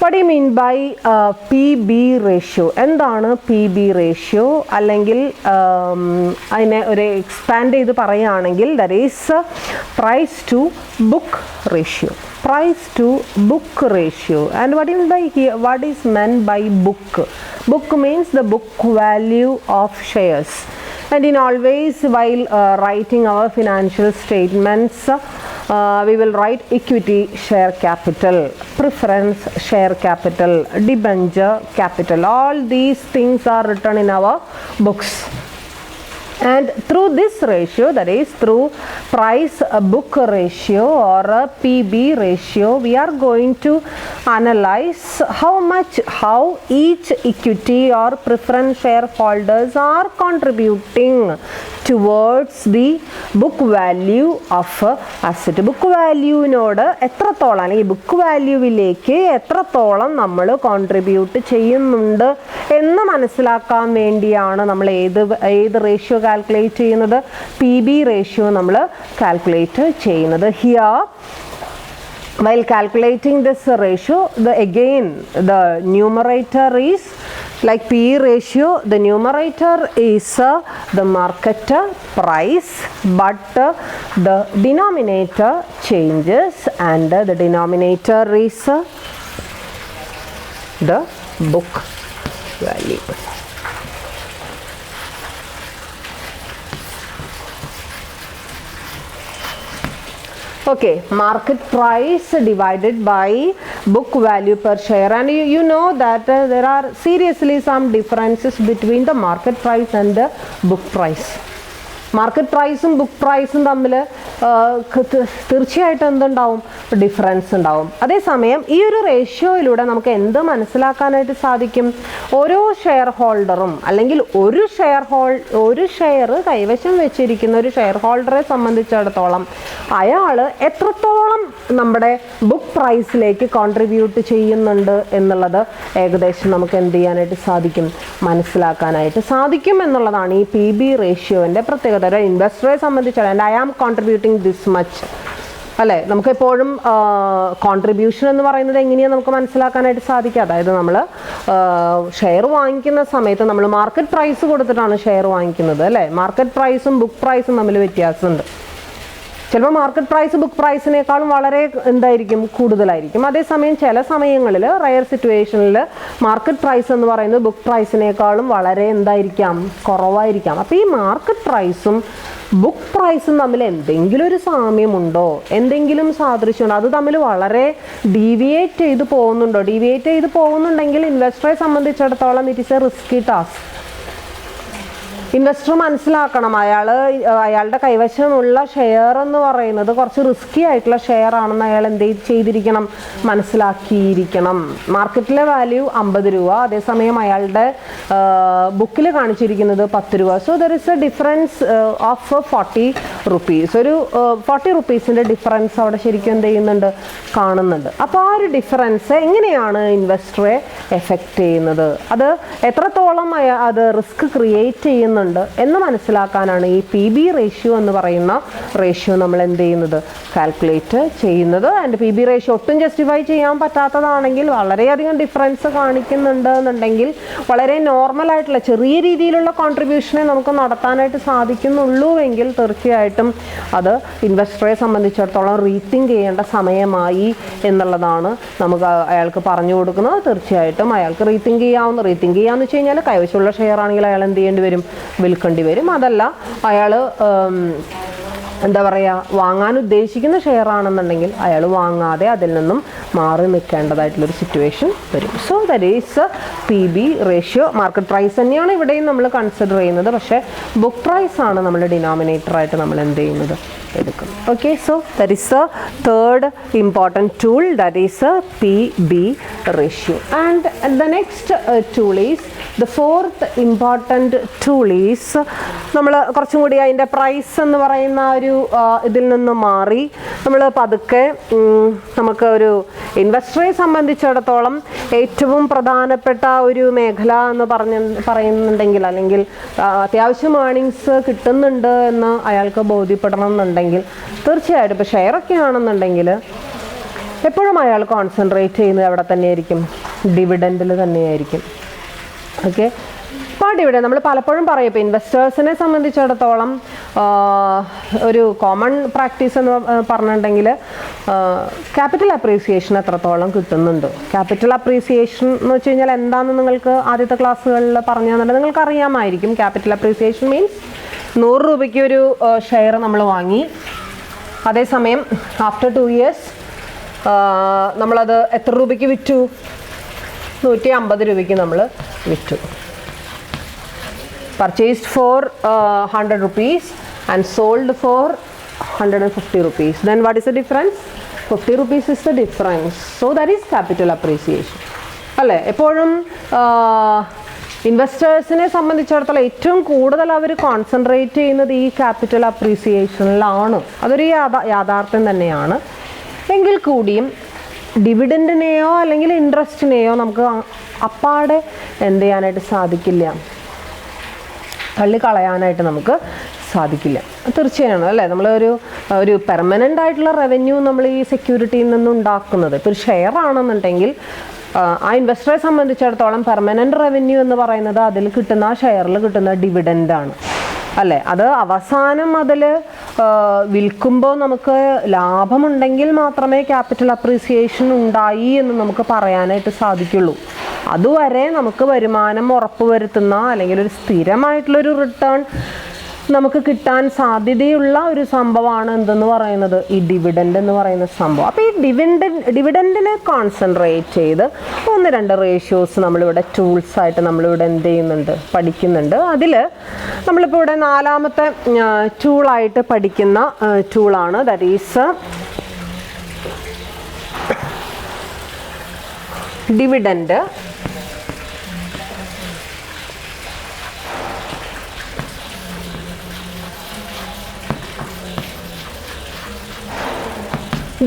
what do you mean by PB ratio? എന്താണ് PB ratio? അല്ലെങ്കിൽ അതിനെ ഒരു എക്സ്പാൻഡ് ചെയ്ത് പറയുകയാണെങ്കിൽ that is price to book ratio. Price to book ratio. And what is meant by book? Book means the book value of shares. And in always while writing our financial statements, we will write equity share capital, preference share capital, debenture capital. All these things are written in our books. And through this ratio, that is through price book ratio or PB ratio, we are going to analyze how each equity or preference shareholders are contributing towards the book value of asset. Book value നോട് എത്രത്തോളം അല്ലെങ്കിൽ ബുക്ക് വാല്യൂവിലേക്ക് എത്രത്തോളം നമ്മൾ കോൺട്രിബ്യൂട്ട് ചെയ്യുന്നുണ്ട് എന്ന് മനസ്സിലാക്കാൻ വേണ്ടിയാണ് നമ്മൾ ഏത് റേഷ്യോ കാൽക്കുലേറ്റ് ചെയ്യുന്നത്? PB റേഷ്യോ നമ്മൾ കാൽക്കുലേറ്റ് ചെയ്യുന്നത്. Here while calculating this ratio, the numerator is like PE ratio. The numerator is the market price, but the denominator changes, and the denominator is the book value. Okay, market price divided by book value per share. And you know that there are seriously some differences between the market price and the book price. Market പ്രൈസും ബുക്ക് പ്രൈസും തമ്മിൽ തീർച്ചയായിട്ടും എന്തുണ്ടാവും, ഡിഫറൻസ് ഉണ്ടാവും. അതേസമയം ഈ ഒരു റേഷ്യോയിലൂടെ നമുക്ക് എന്ത് മനസ്സിലാക്കാനായിട്ട് സാധിക്കും? ഓരോ ഷെയർ ഹോൾഡറും അല്ലെങ്കിൽ ഒരു ഷെയർ കൈവശം വെച്ചിരിക്കുന്ന ഒരു ഷെയർ ഹോൾഡറെ സംബന്ധിച്ചിടത്തോളം അയാൾ എത്രത്തോളം നമ്മുടെ ബുക്ക് പ്രൈസിലേക്ക് കോൺട്രിബ്യൂട്ട് ചെയ്യുന്നുണ്ട് എന്നുള്ളത് ഏകദേശം നമുക്ക് എന്ത് ചെയ്യാനായിട്ട് സാധിക്കും, മനസ്സിലാക്കാനായിട്ട് സാധിക്കും എന്നുള്ളതാണ് ഈ പി ബി റേഷ്യോൻ്റെ പ്രത്യേകത. ഇൻവെസ്റ്ററെ സംബന്ധിച്ചാണ് I am contributing this much അല്ലേ. നമുക്കെപ്പോഴും കോൺട്രിബ്യൂഷൻ എന്ന് പറയുന്നത് എങ്ങനെയാണ് നമുക്ക് മനസ്സിലാക്കാനായിട്ട് സാധിക്കുക? അതായത് നമ്മൾ ഷെയർ വാങ്ങിക്കുന്ന സമയത്ത് നമ്മൾ മാർക്കറ്റ് പ്രൈസ് കൊടുത്തിട്ടാണ് ഷെയർ വാങ്ങിക്കുന്നത് അല്ലേ. മാർക്കറ്റ് പ്രൈസും ബുക്ക് പ്രൈസും തമ്മിൽ വ്യത്യാസമുണ്ട്. ചിലപ്പോൾ മാർക്കറ്റ് പ്രൈസ് ബുക്ക് പ്രൈസിനേക്കാളും വളരെ എന്തായിരിക്കും, കൂടുതലായിരിക്കും. അതേസമയം ചില സമയങ്ങളിൽ റയർ സിറ്റുവേഷനിൽ മാർക്കറ്റ് പ്രൈസ് എന്ന് പറയുന്നത് ബുക്ക് പ്രൈസിനേക്കാളും വളരെ എന്തായിരിക്കാം, കുറവായിരിക്കാം. അപ്പോൾ ഈ മാർക്കറ്റ് പ്രൈസും ബുക്ക് പ്രൈസും തമ്മിൽ എന്തെങ്കിലും ഒരു സാമ്യമുണ്ടോ, എന്തെങ്കിലും സാദൃശ്യമുണ്ടോ, അത് തമ്മിൽ വളരെ ഡീവിയേറ്റ് ചെയ്ത് പോകുന്നുണ്ടെങ്കിൽ ഇൻവെസ്റ്ററെ സംബന്ധിച്ചിടത്തോളം it is A risky task. Investor മനസ്സിലാക്കണം അയാളുടെ കൈവശമുള്ള ഷെയർ എന്ന് പറയുന്നത് കുറച്ച് റിസ്കി ആയിട്ടുള്ള ഷെയർ ആണെന്ന് അയാൾ എന്ത് ചെയ്തിരിക്കണം, മനസ്സിലാക്കിയിരിക്കണം. മാർക്കറ്റിലെ വാല്യൂ 50 രൂപ, അതേസമയം അയാളുടെ ബുക്കിൽ കാണിച്ചിരിക്കുന്നത് 10 രൂപ. So there is A difference of 40 rupees. ഒരു 40 റുപ്പീസിൻ്റെ ഡിഫറൻസ് അവിടെ ശരിക്കും എന്ത് ചെയ്യുന്നുണ്ട്, കാണുന്നുണ്ട്. അപ്പോൾ ആ ഒരു ഡിഫറൻസ് എങ്ങനെയാണ് ഇൻവെസ്റ്ററെ എഫക്റ്റ് ചെയ്യുന്നത്, അത് എത്രത്തോളം അത് റിസ്ക് ക്രിയേറ്റ് ചെയ്യുന്നുണ്ട് എന്ന് മനസ്സിലാക്കാനാണ് ഈ പി ബി റേഷ്യോ എന്ന് പറയുന്ന റേഷ്യോ നമ്മൾ എന്ത് ചെയ്യുന്നത്, കാൽക്കുലേറ്റ് ചെയ്യുന്നത്. ആൻഡ് പി ബി റേഷ്യോ ഒട്ടും ജസ്റ്റിഫൈ ചെയ്യാൻ പറ്റാത്തതാണെങ്കിൽ, വളരെയധികം ഡിഫറൻസ് കാണിക്കുന്നുണ്ട് എന്നുണ്ടെങ്കിൽ, വളരെ നോർമലായിട്ടുള്ള ചെറിയ രീതിയിലുള്ള കോൺട്രിബ്യൂഷനെ നമുക്ക് നടത്താനായിട്ട് സാധിക്കുന്നുള്ളൂ എങ്കിൽ തീർച്ചയായിട്ടും അത് ഇൻവെസ്റ്ററെ സംബന്ധിച്ചിടത്തോളം റീതിങ്ക് ചെയ്യേണ്ട സമയമായി എന്നുള്ളതാണ് നമുക്ക് അയാൾക്ക് പറഞ്ഞു കൊടുക്കുന്നത്. തീർച്ചയായിട്ടും അയാൾക്ക് റീതിങ്ക് ചെയ്യാമെന്ന് വെച്ച് കഴിഞ്ഞാൽ കൈവശമുള്ള ഷെയർ ആണെങ്കിൽ അയാൾ എന്ത് ചെയ്യേണ്ടി വരും, വിൽക്കേണ്ടി വരും. അതല്ല അയാൾ എന്താ പറയുക, വാങ്ങാൻ ഉദ്ദേശിക്കുന്ന ഷെയർ ആണെന്നുണ്ടെങ്കിൽ അയാൾ വാങ്ങാതെ അതിൽ നിന്നും മാറി നിൽക്കേണ്ടതായിട്ടുള്ളൊരു സിറ്റുവേഷൻ വരും. So that is P B ratio. Market price തന്നെയാണ് ഇവിടെയും നമ്മൾ കൺസിഡർ ചെയ്യുന്നത്, പക്ഷേ ബുക്ക് പ്രൈസ് ആണ് നമ്മൾ ഡിനോമിനേറ്ററായിട്ട് നമ്മൾ എന്ത് ചെയ്യുന്നത്, എടുക്കും. Okay, so that is A third important tool, that is A P B ratio. And the next tool is the fourth important tool is, നമ്മൾ കുറച്ചും കൂടി അതിൻ്റെ പ്രൈസ് എന്ന് പറയുന്ന ഒരു ഇതിൽ നിന്ന് മാറി നമ്മൾ പതുക്കെ നമുക്ക് ഒരു ഇൻവെസ്റ്ററെ സംബന്ധിച്ചിടത്തോളം ഏറ്റവും പ്രധാനപ്പെട്ട ഒരു മേഖല എന്ന് പറയുന്നുണ്ടെങ്കിൽ, അല്ലെങ്കിൽ അത്യാവശ്യം ഏർണിങ്സ് കിട്ടുന്നുണ്ട് എന്ന് അയാൾക്ക് ബോധ്യപ്പെടണം എന്നുണ്ടെങ്കിൽ, തീർച്ചയായിട്ടും ഇപ്പോൾ ഷെയറൊക്കെ ആണെന്നുണ്ടെങ്കിൽ എപ്പോഴും അയാൾ കോൺസെൻട്രേറ്റ് ചെയ്യുന്നത് എവിടെ തന്നെയായിരിക്കും, ഡിവിഡൻഡിൽ തന്നെയായിരിക്കും. ഓക്കെ, അപ്പോൾ ഡിവിഡൻഡ് നമ്മൾ പലപ്പോഴും പറയും, ഇപ്പോൾ ഇൻവെസ്റ്റേഴ്സിനെ സംബന്ധിച്ചിടത്തോളം ഒരു കോമൺ പ്രാക്ടീസ് എന്ന് പറഞ്ഞിട്ടുണ്ടെങ്കിൽ ക്യാപിറ്റൽ അപ്രീസിയേഷൻ എത്രത്തോളം കിട്ടുന്നുണ്ട്. ക്യാപിറ്റൽ അപ്രീസിയേഷൻ എന്ന് വെച്ച് കഴിഞ്ഞാൽ എന്താണെന്ന് നിങ്ങൾക്ക് ആദ്യത്തെ ക്ലാസ്സുകളിൽ പറഞ്ഞു തന്നിട്ട് നിങ്ങൾക്ക് അറിയാമായിരിക്കും. ക്യാപിറ്റൽ അപ്രീസിയേഷൻ മീൻസ് 100 രൂപയ്ക്ക് ഒരു ഷെയർ നമ്മൾ വാങ്ങി, അതേസമയം ആഫ്റ്റർ 2 years നമ്മളത് എത്ര രൂപയ്ക്ക് വിറ്റു, 150 രൂപയ്ക്ക് നമ്മൾ വിറ്റു. Purchased for 100 rupees and sold for 150 rupees. Then what is the difference? 50 rupees is the difference. So that is capital appreciation. അല്ലേ, എപ്പോഴും ഇൻവെസ്റ്റേഴ്സിനെ സംബന്ധിച്ചിടത്തോളം ഏറ്റവും കൂടുതൽ അവർ കോൺസെൻട്രേറ്റ് ചെയ്യുന്നത് ഈ ക്യാപിറ്റൽ അപ്രീസിയേഷനിലാണ്. അതൊരു യാഥാർത്ഥ്യം തന്നെയാണ്. എങ്കിൽ കൂടിയും ഡിവിഡൻഡിനെയോ അല്ലെങ്കിൽ ഇൻട്രസ്റ്റിനെയോ നമുക്ക് അപ്പാടെ എന്ത് ചെയ്യാനായിട്ട് സാധിക്കില്ല, തള്ളിക്കളയാനായിട്ട് നമുക്ക് സാധിക്കില്ല. തീർച്ചയാണ് അല്ലേ, ഒരു പെർമനൻ്റ് ആയിട്ടുള്ള റവന്യൂ നമ്മൾ ഈ സെക്യൂരിറ്റിയിൽ നിന്ന് ഉണ്ടാക്കുന്നത്. ഇപ്പോൾ ഒരു ഷെയർ ആണെന്നുണ്ടെങ്കിൽ ആ ഇൻവെസ്റ്ററെ സംബന്ധിച്ചിടത്തോളം പെർമനൻ്റ് റവന്യൂ എന്ന് പറയുന്നത് അതിൽ കിട്ടുന്ന, ആ ഷെയറിൽ കിട്ടുന്ന ഡിവിഡൻഡാണ് അല്ലേ. അത് അവസാനം അതിൽ വിൽക്കുമ്പോൾ നമുക്ക് ലാഭമുണ്ടെങ്കിൽ മാത്രമേ ക്യാപിറ്റൽ അപ്രീസിയേഷൻ ഉണ്ടായി എന്ന് നമുക്ക് പറയാനായിട്ട് സാധിക്കുള്ളൂ. അതുവരെ നമുക്ക് വരുമാനം ഉറപ്പുവരുത്തുന്ന അല്ലെങ്കിൽ ഒരു സ്ഥിരമായിട്ടുള്ളൊരു റിട്ടേൺ നമുക്ക് കിട്ടാൻ സാധ്യതയുള്ള ഒരു സംഭവമാണ് എന്തെന്ന് പറയുന്നത്, ഈ ഡിവിഡൻഡ് എന്ന് പറയുന്ന സംഭവം. അപ്പോൾ ഈ ഡിവിഡൻഡിനെ കോൺസെൻട്രേറ്റ് ചെയ്ത് 1-2 റേഷ്യോസ് നമ്മളിവിടെ ടൂൾസായിട്ട് നമ്മളിവിടെ എന്ത് ചെയ്യുന്നുണ്ട്, പഠിക്കുന്നുണ്ട്. അതിൽ നമ്മളിപ്പോൾ ഇവിടെ 4ാമത്തെ ടൂളായിട്ട് പഠിക്കുന്ന ടൂളാണ്, that is dividend.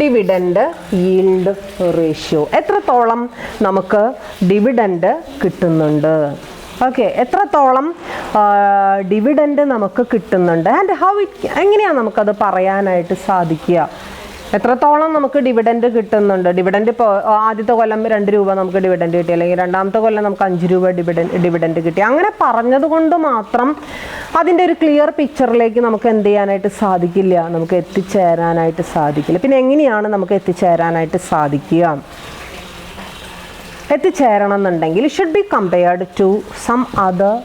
Dividend yield ratio, എത്രത്തോളം നമുക്ക് ഡിവിഡൻഡ് കിട്ടുന്നുണ്ട്. ഓക്കെ, എത്രത്തോളം ഡിവിഡൻഡ് നമുക്ക് കിട്ടുന്നുണ്ട് ആൻഡ് ഹൗ ഇറ്റ്, എങ്ങനെയാണ് നമുക്കത് പറയാനായിട്ട് സാധിക്കുക, എത്രത്തോളം നമുക്ക് ഡിവിഡൻഡ് കിട്ടുന്നുണ്ട്. ഡിവിഡൻഡ് ഇപ്പോൾ ആദ്യത്തെ കൊല്ലം 2 രൂപ നമുക്ക് ഡിവിഡൻഡ് കിട്ടി, അല്ലെങ്കിൽ 2ാമത്തെ കൊല്ലം നമുക്ക് 5 രൂപ ഡിവിഡൻഡ് കിട്ടി. അങ്ങനെ പറഞ്ഞതുകൊണ്ട് മാത്രം അതിൻ്റെ ഒരു ക്ലിയർ പിക്ചറിലേക്ക് നമുക്ക് എന്ത് ചെയ്യാനായിട്ട് സാധിക്കില്ല, നമുക്ക് എത്തിച്ചേരാനായിട്ട് സാധിക്കില്ല. പിന്നെ എങ്ങനെയാണ് നമുക്ക് എത്തിച്ചേരാനായിട്ട് സാധിക്കുക? എത്തിച്ചേരണം എന്നുണ്ടെങ്കിൽ should be compared to some other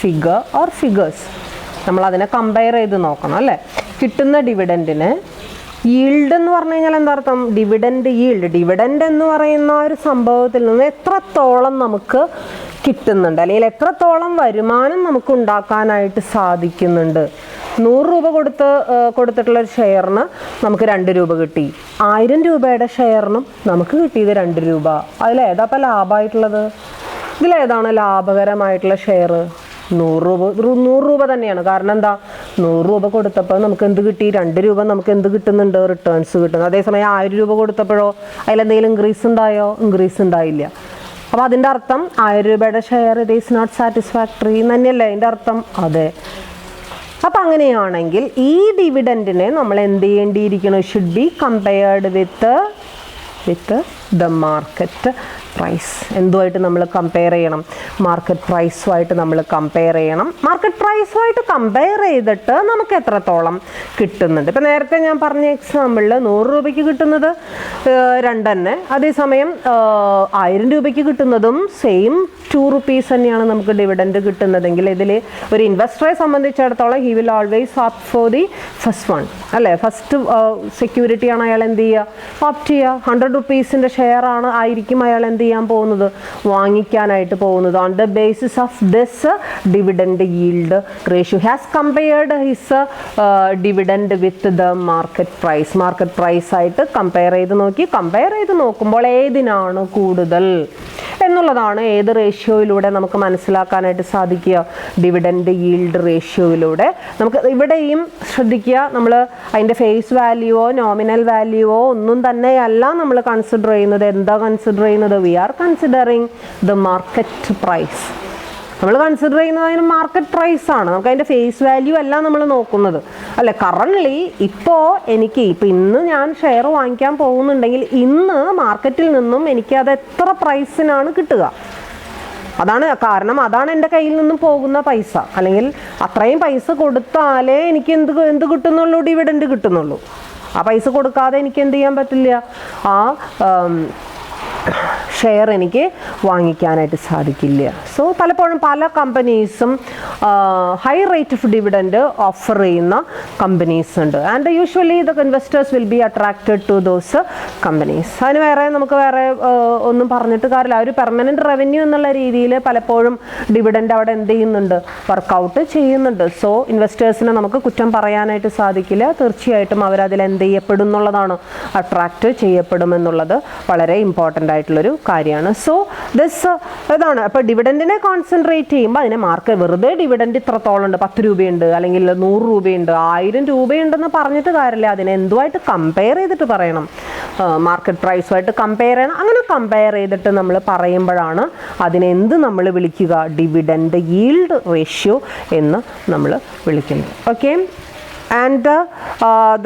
figure or figures. നമ്മളതിനെ കമ്പയർ ചെയ്ത് നോക്കണം അല്ലേ. കിട്ടുന്ന ഡിവിഡൻഡിന് ഈൽഡ് എന്ന് പറഞ്ഞു കഴിഞ്ഞാൽ എന്താർത്ഥം, ഡിവിഡൻഡ് ഈൽഡ്, ഡിവിഡൻഡ് എന്ന് പറയുന്ന ഒരു സംഭവത്തിൽ നിന്ന് എത്രത്തോളം നമുക്ക് കിട്ടുന്നുണ്ട്, അല്ലെങ്കിൽ എത്രത്തോളം വരുമാനം നമുക്ക് ഉണ്ടാക്കാനായിട്ട് സാധിക്കുന്നുണ്ട്. 100 രൂപ കൊടുത്തിട്ടുള്ളൊരു ഷെയറിന് നമുക്ക് 2 രൂപ കിട്ടി, 1000 രൂപയുടെ ഷെയറിനും നമുക്ക് കിട്ടിയത് 2 രൂപ. അതിലേതാപ്പം ലാഭമായിട്ടുള്ളത്? ഇതിലേതാണ് ലാഭകരമായിട്ടുള്ള ഷെയർ? 100 രൂപ തന്നെയാണ്. കാരണം എന്താ, 100 രൂപ കൊടുത്തപ്പോൾ നമുക്ക് എന്ത് കിട്ടി, 2 രൂപ നമുക്ക് എന്ത് കിട്ടുന്നുണ്ട്, റിട്ടേൺസ് കിട്ടുന്നു. അതേസമയം 1000 രൂപ കൊടുത്തപ്പോഴോ അതിലെന്തെങ്കിലും ഇൻക്രീസ് ഉണ്ടായോ? ഇൻക്രീസ് ഉണ്ടായില്ല. അപ്പോൾ അതിൻ്റെ അർത്ഥം 1000 രൂപയുടെ share it is not satisfactory എന്ന് തന്നെയല്ലേ അതിൻ്റെ അർത്ഥം? അതെ. അപ്പം അങ്ങനെയാണെങ്കിൽ ഈ ഡിവിഡൻഡിനെ നമ്മൾ എന്ത് ചെയ്യേണ്ടിയിരിക്കണം, should be compared with the market price. എന്തുമായിട്ട് നമ്മൾ കമ്പയർ ചെയ്യണം? മാർക്കറ്റ് പ്രൈസുമായിട്ട് നമ്മൾ കമ്പയർ ചെയ്യണം. മാർക്കറ്റ് പ്രൈസുമായിട്ട് കമ്പയർ ചെയ്തിട്ട് നമുക്ക് എത്രത്തോളം കിട്ടുന്നുണ്ട്. ഇപ്പം നേരത്തെ ഞാൻ പറഞ്ഞ എക്സാമ്പിളിൽ 100 രൂപയ്ക്ക് കിട്ടുന്നത് 2 തന്നെ, അതേസമയം 1000 രൂപയ്ക്ക് കിട്ടുന്നതും സെയിം 2 rupees തന്നെയാണ് നമുക്ക് ഡിവിഡൻഡ് കിട്ടുന്നതെങ്കിൽ ഇതിൽ ഒരു ഇൻവെസ്റ്ററെ സംബന്ധിച്ചിടത്തോളം he will always opt for the first one അല്ലേ. ഫസ്റ്റ് സെക്യൂരിറ്റിയാണ് അയാൾ എന്ത് ചെയ്യുക, ഓപ്റ്റ് ചെയ്യുക. 100 rupeesൻ്റെ ഷെയർ ആയിരിക്കും അയാൾ എന്ത് ചെയ്യാൻ പോകുന്നത്, വാങ്ങിക്കാനായിട്ട് പോകുന്നത്. On the basis of this dividend yield ratio has compared his dividend with the market price. Market പ്രൈസായിട്ട് കമ്പയർ ചെയ്ത് നോക്കുമ്പോൾ ഏതിനാണ് കൂടുതൽ എന്നുള്ളതാണ് ഏത് റേഷ്യോയിലൂടെ നമുക്ക് മനസ്സിലാക്കാനായിട്ട് സാധിക്കുക, ഡിവിഡൻഡ് ഈൽഡ് റേഷ്യോയിലൂടെ. നമുക്ക് ഇവിടെയും ശ്രദ്ധിക്കുക, നമ്മൾ അതിൻ്റെ ഫേസ് വാല്യൂവോ നോമിനൽ വാല്യൂവോ ഒന്നും തന്നെയല്ല നമ്മൾ കൺസിഡർ ചെയ്യുന്നത്. എന്താ കൺസിഡർ ചെയ്യുന്നത്? We are considering the market price. നമ്മൾ കൺസിഡർ ചെയ്യുന്നത് അതിന് മാർക്കറ്റ് പ്രൈസാണ്. നമുക്ക് അതിൻ്റെ ഫേസ് വാല്യൂ അല്ല നമ്മൾ നോക്കുന്നത് അല്ലെ. കറൻ്റ്ലി ഇപ്പോൾ ഇന്ന് ഞാൻ ഷെയർ വാങ്ങിക്കാൻ പോകുന്നുണ്ടെങ്കിൽ ഇന്ന് മാർക്കറ്റിൽ നിന്നും എനിക്കത് എത്ര പ്രൈസിനാണ് കിട്ടുക, അതാണ് കാരണം. അതാണ് എൻ്റെ കയ്യിൽ നിന്നും പോകുന്ന പൈസ. അല്ലെങ്കിൽ അത്രയും പൈസ കൊടുത്താലേ എനിക്ക് എന്ത് കിട്ടുന്നുള്ളൂ, ഡിവിഡൻഡ് കിട്ടുന്നുള്ളൂ. ആ പൈസ കൊടുക്കാതെ എനിക്ക് എന്ത് ചെയ്യാൻ പറ്റില്ല, ആ ഷെയർ എനിക്ക് വാങ്ങിക്കാനായിട്ട് സാധിക്കില്ല. സോ പലപ്പോഴും പല കമ്പനീസും high rate of dividend offer ചെയ്യുന്ന കമ്പനീസ് ഉണ്ട്. And usually the investors will be attracted to those companies. അതിന് നമുക്ക് വേറെ ഒന്നും പറഞ്ഞിട്ട് കാര്യമില്ല. ഒരു പെർമനൻറ്റ് റവന്യൂ എന്നുള്ള രീതിയിൽ പലപ്പോഴും ഡിവിഡൻഡ് അവിടെ എന്ത് ചെയ്യുന്നുണ്ട്, വർക്കൗട്ട് ചെയ്യുന്നുണ്ട്. സോ ഇൻവെസ്റ്റേഴ്സിനെ നമുക്ക് കുറ്റം പറയാനായിട്ട് സാധിക്കില്ല. തീർച്ചയായിട്ടും അവരതിൽ എന്ത് ചെയ്യപ്പെടും എന്നുള്ളതാണ്, അട്രാക്റ്റ് ചെയ്യപ്പെടുമെന്നുള്ളത് വളരെ ഇമ്പോർട്ടൻ്റ് ആയിട്ടുള്ളൊരു കാര്യമാണ്. സോ ദിസ് ഇതാണ്. അപ്പോൾ ഡിവിഡൻഡിനെ കോൺസെൻട്രേറ്റ് ചെയ്യുമ്പോൾ അതിനെ വെറുതെ ഡിവിഡൻഡ് ഇത്രത്തോളം ഉണ്ട്, 10 രൂപയുണ്ട് അല്ലെങ്കിൽ 100 രൂപയുണ്ട് 1000 രൂപയുണ്ടെന്ന് പറഞ്ഞിട്ട് കാര്യമില്ല. അതിനെ എന്തുമായിട്ട് കമ്പയർ ചെയ്തിട്ട് പറയണം, മാർക്കറ്റ് പ്രൈസുമായിട്ട് കമ്പയർ ചെയ്യണം. അങ്ങനെ കമ്പയർ ചെയ്തിട്ട് നമ്മൾ പറയുമ്പോഴാണ് അതിനെന്ത് നമ്മൾ വിളിക്കുക, ഡിവിഡൻഡ് ഈൽഡ് റേഷ്യോ എന്ന് നമ്മൾ വിളിക്കുന്നത്. Okay. And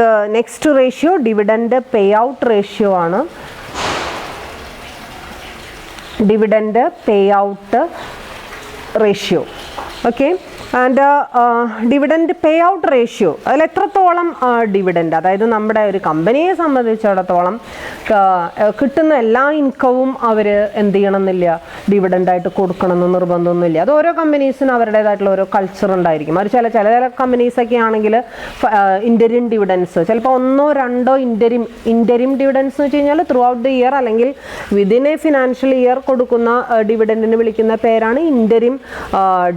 the next ratio dividend pay out ratio ആണ്. Dividend pay out ratio okay. And dividend pay out ratio, അതിൽ എത്രത്തോളം ഡിവിഡൻഡ്, അതായത് നമ്മുടെ ഒരു കമ്പനിയെ സംബന്ധിച്ചിടത്തോളം കിട്ടുന്ന എല്ലാ ഇൻകവും അവർ എന്ത് ചെയ്യണമെന്നില്ല, ഡിവിഡൻഡായിട്ട് കൊടുക്കണമെന്ന് നിർബന്ധമൊന്നുമില്ല. അത് ഓരോ കമ്പനീസിനും അവരുടേതായിട്ടുള്ള ഓരോ കൾച്ചർ ഉണ്ടായിരിക്കും. അത് ചില കമ്പനീസൊക്കെ ആണെങ്കിൽ ഇൻ്റരിം ഡിവിഡൻസ്, ചിലപ്പോൾ 1-2 ഇൻ്റരിം ഡിവിഡൻസ് എന്ന് വെച്ച് കഴിഞ്ഞാൽ ത്രൂ ഔട്ട് ദി ഇയർ അല്ലെങ്കിൽ വിതിൻ എ ഫിനാൻഷ്യൽ ഇയർ കൊടുക്കുന്ന ഡിവിഡൻറ്റിന് വിളിക്കുന്ന പേരാണ് ഇൻ്റരിം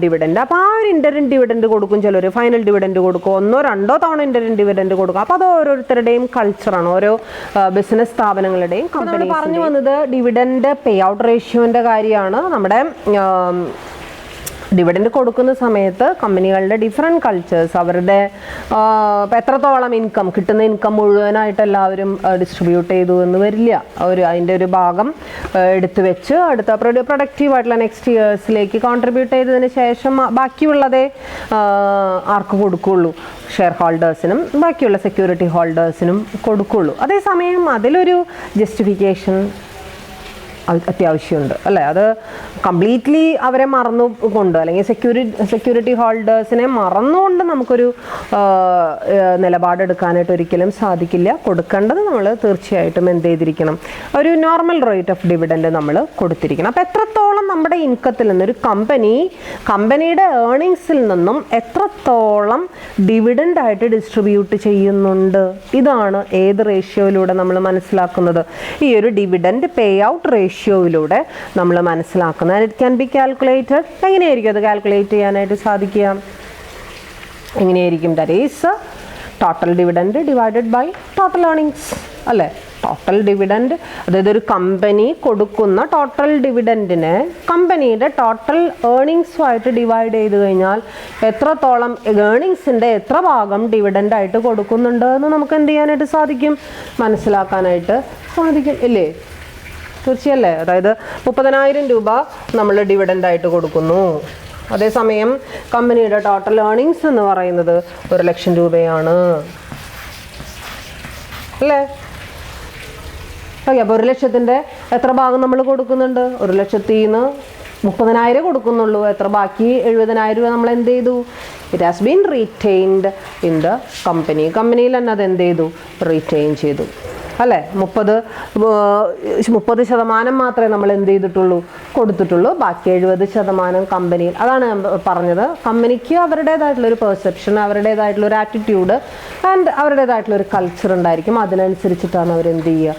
ഡിവിഡൻറ്റ്. അപ്പോൾ ആ ഒരു ഇൻ്റരിം ഡിവിഡൻറ്റ് കൊടുക്കും, ചിലർ ഫൈനൽ ഡിവിഡൻറ്റ് കൊടുക്കും, 1-2 തവണ ഇൻ്റരിം ഡിവിഡൻറ്റ് കൊടുക്കും. അപ്പോൾ അത് ഓരോരുത്തരുടെയും കൾച്ചറാണ്, ഓരോ ബിസിനസ് സ്ഥാപനങ്ങളുടെയും. കമ്പനി പറഞ്ഞു വന്നത് ഡിവിഡൻറ്റ് പേ ഔട്ട് റേഷ്യോൻ്റെ കാര്യമാണ്. നമ്മുടെ ഡിവിഡൻഡ് കൊടുക്കുന്ന സമയത്ത് കമ്പനികളുടെ ഡിഫറെൻറ്റ് കൾച്ചേഴ്സ്, അവരുടെ എത്രത്തോളം ഇൻകം, കിട്ടുന്ന ഇൻകം മുഴുവനായിട്ട് എല്ലാവരും ഡിസ്ട്രിബ്യൂട്ട് ചെയ്തു എന്ന് വരില്ല. അതിൻ്റെ ഒരു ഭാഗം എടുത്തു വെച്ച് അടുത്ത പ്രൊഡക്റ്റീവായിട്ടുള്ള നെക്സ്റ്റ് ഇയേഴ്സിലേക്ക് കോൺട്രിബ്യൂട്ട് ചെയ്തതിന് ശേഷം ബാക്കിയുള്ളതേ ആർക്ക് കൊടുക്കുകയുള്ളൂ, ഷെയർ ഹോൾഡേഴ്സിനും ബാക്കിയുള്ള സെക്യൂരിറ്റി ഹോൾഡേഴ്സിനും കൊടുക്കുകയുള്ളൂ. അതേസമയം അതിലൊരു ജസ്റ്റിഫിക്കേഷൻ അത്യാവശ്യമുണ്ട് അല്ലേ. അത് കംപ്ലീറ്റ്ലി അവരെ മറന്നുകൊണ്ട് അല്ലെങ്കിൽ സെക്യൂരിറ്റി ഹോൾഡേഴ്സിനെ മറന്നുകൊണ്ട് നമുക്കൊരു നിലപാടെടുക്കാനായിട്ട് ഒരിക്കലും സാധിക്കില്ല. കൊടുക്കേണ്ടത് നമ്മൾ തീർച്ചയായിട്ടും എന്ത് ചെയ്തിരിക്കണം, ഒരു നോർമൽ റേറ്റ് ഓഫ് ഡിവിഡൻഡ് നമ്മൾ കൊടുത്തിരിക്കണം. അപ്പോൾ എത്രത്തോളം നമ്മുടെ ഇൻകത്തിൽ നിന്ന് ഒരു കമ്പനിയുടെ ഏർണിങ്സിൽ നിന്നും എത്രത്തോളം ഡിവിഡൻഡായിട്ട് ഡിസ്ട്രിബ്യൂട്ട് ചെയ്യുന്നുണ്ട്, ഇതാണ് ഏത് റേഷ്യോയിലൂടെ നമ്മൾ മനസ്സിലാക്കുന്നത്, ഈ ഒരു ഡിവിഡൻഡ് പേ ഔട്ട് റേഷ്യോയിലൂടെ നമ്മൾ മനസ്സിലാക്കുന്നത്. It can be calculated. എങ്ങനെയായിരിക്കും അത് കാൽക്കുലേറ്റ് ചെയ്യാനായിട്ട് സാധിക്കുക? എങ്ങനെയായിരിക്കും? That is total dividend divided by total earnings അല്ലേ. ടോട്ടൽ ഡിവിഡൻഡ്, അതായത് ഒരു കമ്പനി കൊടുക്കുന്ന ടോട്ടൽ ഡിവിഡൻഡിനെ കമ്പനിയുടെ ടോട്ടൽ ഏർണിങ്സുമായിട്ട് ഡിവൈഡ് ചെയ്ത് കഴിഞ്ഞാൽ എത്രത്തോളം ഏർണിങ്സിൻ്റെ എത്ര ഭാഗം ഡിവിഡൻഡായിട്ട് കൊടുക്കുന്നുണ്ട് എന്ന് നമുക്ക് എന്ത് ചെയ്യാനായിട്ട് സാധിക്കും, മനസ്സിലാക്കാനായിട്ട് സാധിക്കും ഇല്ലേ. തീർച്ചയല്ലേ. അതായത് 30,000 രൂപ നമ്മൾ ഡിവിഡൻഡായിട്ട് കൊടുക്കുന്നു, അതേസമയം കമ്പനിയുടെ ടോട്ടൽ ഏർണിങ്സ് എന്ന് പറയുന്നത് 1,00,000 രൂപയാണ് അല്ലേ. ഓക്കെ. അപ്പോൾ 1,00,000-ൻ്റെ എത്ര ഭാഗം നമ്മൾ കൊടുക്കുന്നുണ്ട്? 1,00,000-ൽ നിന്ന് 30,000 കൊടുക്കുന്നുള്ളൂ. എത്ര ബാക്കി 70,000 രൂപ നമ്മൾ എന്ത് ചെയ്തു? It has been retained in the company. കമ്പനിയിൽ തന്നെ അത് എന്ത് ചെയ്തു? റീറ്റെയിൻ ചെയ്തു അല്ലേ. 30% മാത്രമേ നമ്മൾ എന്ത് ചെയ്തിട്ടുള്ളൂ, കൊടുത്തിട്ടുള്ളൂ. ബാക്കി 70% കമ്പനിയിൽ. അതാണ് ഞാൻ പറഞ്ഞത്, കമ്പനിക്ക് അവരുടേതായിട്ടുള്ളൊരു പെർസെപ്ഷൻ, അവരുടേതായിട്ടുള്ളൊരു ആറ്റിറ്റ്യൂഡ് ആൻഡ് അവരുടേതായിട്ടുള്ളൊരു കൾച്ചർ ഉണ്ടായിരിക്കും. അതിനനുസരിച്ചിട്ടാണ് അവരെന്ത് ചെയ്യുക.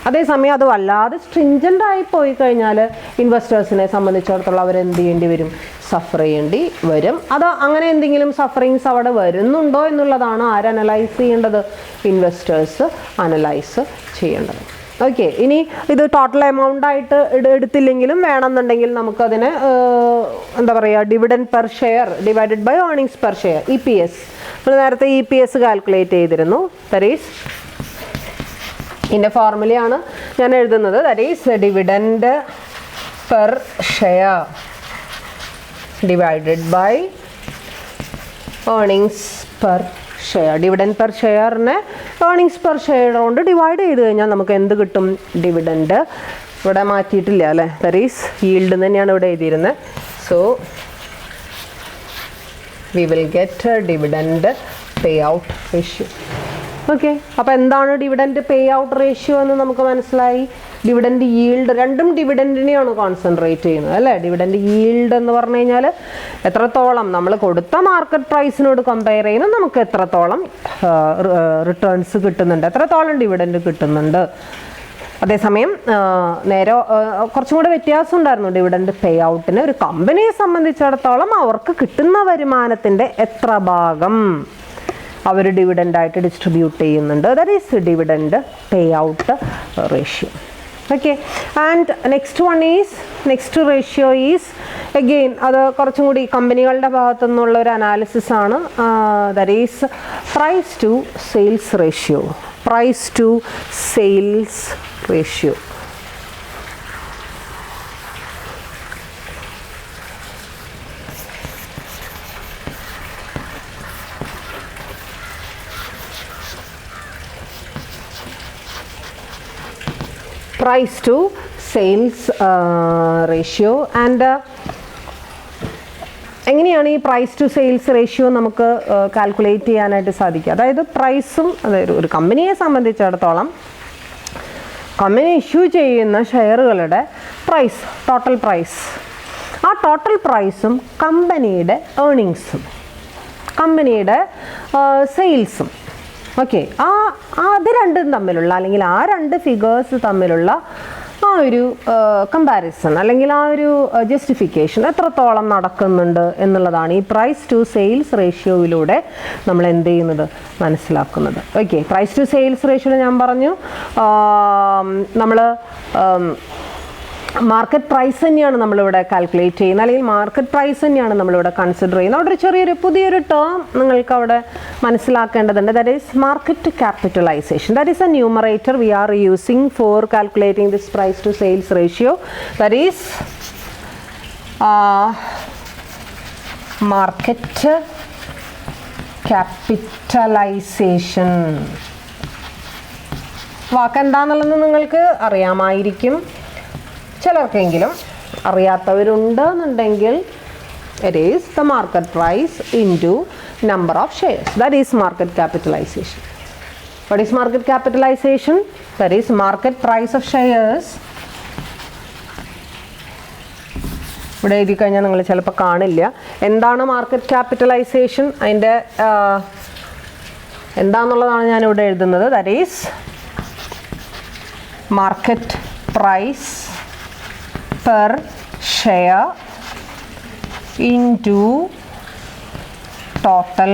അതേസമയം അത് വല്ലാതെ സ്ട്രിഞ്ചൻ്റ് ആയി പോയി കഴിഞ്ഞാൽ ഇൻവെസ്റ്റേഴ്സിനെ സംബന്ധിച്ചിടത്തോളം അവരെന്ത് ചെയ്യേണ്ടി വരും, സഫർ ചെയ്യേണ്ടി വരും. അത് അങ്ങനെ എന്തെങ്കിലും സഫറിങ്സ് അവിടെ വരുന്നുണ്ടോ എന്നുള്ളതാണ് അനലൈസ് ചെയ്യേണ്ടത്, ഇൻവെസ്റ്റേഴ്സ് അനലൈസ് ചെയ്യേണ്ടത്. ഓക്കെ. ഇനി ഇത് ടോട്ടൽ എമൗണ്ട് ആയിട്ട് എടുത്തില്ലെങ്കിലും വേണമെന്നുണ്ടെങ്കിൽ നമുക്കതിനെ എന്താ പറയുക, dividend per share divided by earnings per share, EPS. നമ്മൾ നേരത്തെ EPS കാൽക്കുലേറ്റ് ചെയ്തിരുന്നു. ദാറ്റ് ഈസ് ഇതിൻ്റെ ഫോർമുലയാണ് ഞാൻ എഴുതുന്നത്. That is dividend per share divided by earnings per share. Dividend per ഷെയറിനെ ഏർണിങ്സ് പെർ ഷെയർ കൊണ്ട് ഡിവൈഡ് ചെയ്ത് കഴിഞ്ഞാൽ നമുക്ക് എന്ത് കിട്ടും? ഡിവിഡൻഡ്. ഇവിടെ മാറ്റിയിട്ടില്ല അല്ലേ. ദാറ്റ് ഈസ് ഈൽഡ് തന്നെയാണ് ഇവിടെ എഴുതിയിരുന്നത്. So we will get dividend pay out ratio. Okay. അപ്പോൾ എന്താണ് ഡിവിഡൻഡ് പേ ഔട്ട് റേഷ്യോ എന്ന് നമുക്ക് മനസ്സിലായി. ഡിവിഡൻഡ് ഈൽഡ്, രണ്ടും ഡിവിഡൻഡിനെയാണ് കോൺസെൻട്രേറ്റ് ചെയ്യുന്നത് അല്ലേ. ഡിവിഡൻഡ് ഈൽഡ് എന്ന് പറഞ്ഞു കഴിഞ്ഞാൽ എത്രത്തോളം നമ്മൾ കൊടുത്ത മാർക്കറ്റ് പ്രൈസിനോട് കമ്പയർ ചെയ്യുന്നത് നമുക്ക് എത്രത്തോളം റിട്ടേൺസ് കിട്ടുന്നുണ്ട്, എത്രത്തോളം ഡിവിഡൻഡ് കിട്ടുന്നുണ്ട്. അതേസമയം നേരെ കുറച്ചും കൂടെ വ്യത്യാസം ഉണ്ടായിരുന്നു ഡിവിഡൻഡ് പേ ഔട്ടിന്. ഒരു കമ്പനിയെ സംബന്ധിച്ചിടത്തോളം അവർക്ക് കിട്ടുന്ന വരുമാനത്തിൻ്റെ എത്ര ഭാഗം അവർ ഡിവിഡൻഡായിട്ട് ഡിസ്ട്രിബ്യൂട്ട് ചെയ്യുന്നുണ്ട്. That is dividend pay out ratio. Okay. And next ratio is again അത് കുറച്ചും കൂടി കമ്പനികളുടെ ഭാഗത്തു നിന്നുള്ള ഒരു അനാലിസിസ് ആണ്. That is price to sales ratio. Price to sales ratio. Price to sales ratio. And എങ്ങനെയാണ് ഈ പ്രൈസ് ടു സെയിൽസ് റേഷ്യോ നമുക്ക് കാൽക്കുലേറ്റ് ചെയ്യാനായിട്ട് സാധിക്കുക? അതായത് പ്രൈസും, അതായത് ഒരു കമ്പനിയെ സംബന്ധിച്ചിടത്തോളം കമ്പനി ഇഷ്യൂ ചെയ്യുന്ന ഷെയറുകളുടെ പ്രൈസ്, ടോട്ടൽ പ്രൈസ്, ആ ടോട്ടൽ പ്രൈസും കമ്പനിയുടെ ഏർണിങ്സും കമ്പനിയുടെ സെയിൽസും, ഓക്കെ, അത് രണ്ടും തമ്മിലുള്ള, അല്ലെങ്കിൽ ആ രണ്ട് ഫിഗേഴ്സ് തമ്മിലുള്ള ആ ഒരു കമ്പാരിസൺ അല്ലെങ്കിൽ ആ ഒരു ജസ്റ്റിഫിക്കേഷൻ എത്രത്തോളം നടക്കുന്നുണ്ട് എന്നുള്ളതാണ് ഈ പ്രൈസ് ടു സെയിൽസ് റേഷ്യോയിലൂടെ നമ്മൾ എന്ത് ചെയ്യുന്നത്, മനസ്സിലാക്കുന്നത്. ഓക്കെ, പ്രൈസ് ടു സെയിൽസ് റേഷ്യോയിൽ ഞാൻ പറഞ്ഞു നമ്മൾ മാർക്കറ്റ് പ്രൈസ് തന്നെയാണ് നമ്മളിവിടെ കാൽക്കുലേറ്റ് ചെയ്യുന്നത്, അല്ലെങ്കിൽ മാർക്കറ്റ് പ്രൈസ് തന്നെയാണ് നമ്മളിവിടെ കൺസിഡർ ചെയ്യുന്നത്. അവിടെ ഒരു പുതിയൊരു ടേം നിങ്ങൾക്ക് അവിടെ മനസ്സിലാക്കേണ്ടതുണ്ട്. That is market capitalisation. That is a numerator we are using for calculating this price to sales ratio. That is market capitalisation. വാക്കെന്താന്നുള്ളത് നിങ്ങൾക്ക് അറിയാമായിരിക്കും, ചിലർക്കെങ്കിലും അറിയാത്തവരുണ്ടെന്നുണ്ടെങ്കിൽ it is the market price into number of shares. That is market capitalization. What is market capitalization? That is market price of shares. ഇവിടെ എഴുതി കഴിഞ്ഞാൽ നിങ്ങൾ ചിലപ്പോൾ കാണില്ല. എന്താണ് മാർക്കറ്റ് ക്യാപിറ്റലൈസേഷൻ, അതിൻ്റെ എന്താണെന്നുള്ളതാണ് ഞാനിവിടെ എഴുതുന്നത്. That is market price per share into total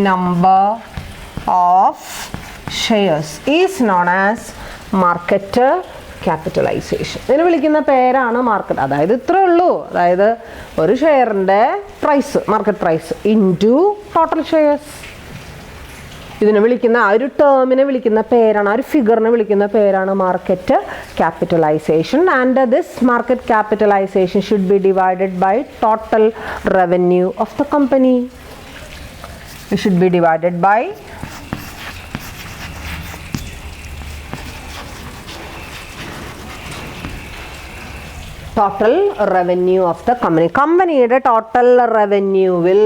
number of shares is known as market capitalization. ഇതിനെ വിളിക്കുന്ന പേരാണ് മാർക്കറ്റ്. അതായത് ഇത്രേ ഉള്ളൂ, അതായത് ഒരു ഷെയറിൻ്റെ price, market price into total shares. ഇതിനെ വിളിക്കുന്ന ആ ഒരു ടേമിനെ വിളിക്കുന്ന പേരാണ്, ആ ഒരു ഫിഗറിനെ വിളിക്കുന്ന പേരാണ് market capitalisation. And this market capitalisation should be divided by total revenue of the company. It should be divided by total revenue of the company. കമ്പനിയുടെ ടോട്ടൽ റവന്യൂവിൽ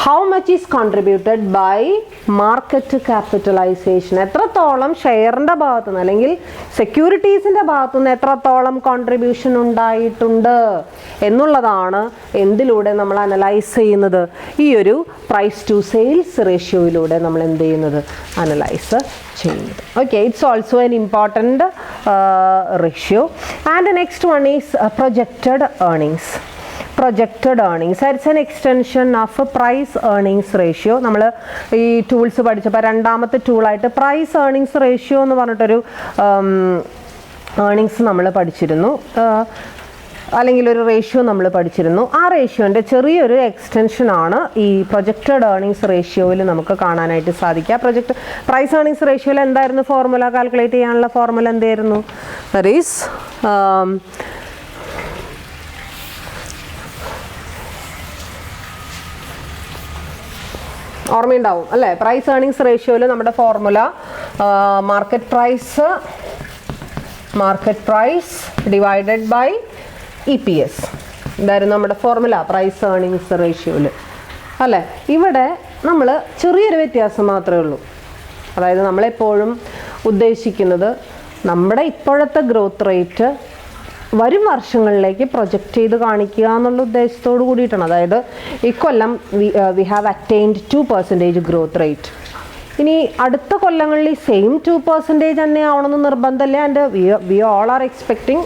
how much is contributed by market capitalization, എത്രത്തോളം ഷെയറിൻ്റെ ഭാഗത്തുനിന്ന് അല്ലെങ്കിൽ സെക്യൂരിറ്റീസിൻ്റെ ഭാഗത്തുനിന്ന് എത്രത്തോളം കോൺട്രിബ്യൂഷൻ ഉണ്ടായിട്ടുണ്ട് എന്നുള്ളതാണ് എന്തിലൂടെ നമ്മൾ അനലൈസ് ചെയ്യുന്നത്, ഈ ഒരു പ്രൈസ് ടു സെയിൽസ് റേഷ്യോയിലൂടെ നമ്മൾ എന്ത് ചെയ്യുന്നത്, അനലൈസ് ചെയ്യുന്നത്. Okay, it's also an important ratio. And next one is projected earnings. Projected earnings it's an extension of price earnings ratio. നമ്മൾ ഈ ടൂൾസ് പഠിച്ചപ്പോൾ രണ്ടാമത്തെ ടൂളായിട്ട് പ്രൈസ് ഏർണിങ്സ് റേഷ്യോ എന്ന് പറഞ്ഞിട്ടൊരു ഏർണിങ്സ് നമ്മൾ പഠിച്ചിരുന്നു, അല്ലെങ്കിൽ ഒരു റേഷ്യോ നമ്മൾ പഠിച്ചിരുന്നു. ആ റേഷ്യോൻ്റെ ചെറിയൊരു എക്സ്റ്റൻഷനാണ് ഈ പ്രൊജക്റ്റഡ് ഏർണിങ്സ് റേഷ്യോയിൽ നമുക്ക് കാണാനായിട്ട് സാധിക്കുക. പ്രൈസ് ഏർണിങ്സ് റേഷ്യോയിൽ എന്തായിരുന്നു ഫോർമുല, കാൽക്കുലേറ്റ് ചെയ്യാനുള്ള ഫോർമുല എന്തായിരുന്നു? ദാറ്റ് ഈസ് ഓർമ്മയുണ്ടാവും അല്ലേ? പ്രൈസ് ഏർണിങ്സ് റേഷ്യോയിൽ നമ്മുടെ formula market price divided by EPS. ഇതായിരുന്നു നമ്മുടെ ഫോർമുല പ്രൈസ് ഏർണിങ്സ് റേഷ്യോയിൽ അല്ലേ? ഇവിടെ നമ്മൾ ചെറിയൊരു വ്യത്യാസം മാത്രമേ ഉള്ളൂ. അതായത് നമ്മളെപ്പോഴും ഉദ്ദേശിക്കുന്നത് നമ്മുടെ ഇപ്പോഴത്തെ ഗ്രോത്ത് റേറ്റ് വരും വർഷങ്ങളിലേക്ക് പ്രൊജക്റ്റ് ചെയ്ത് കാണിക്കുക എന്നുള്ള ഉദ്ദേശത്തോട് കൂടിയിട്ടാണ്. അതായത് ഇക്കൊല്ലം we have attained 2% growth rate. ഇനി അടുത്ത കൊല്ലങ്ങളിൽ സെയിം 2% തന്നെ ആവണമെന്ന് നിർബന്ധമില്ല. And we all are expecting,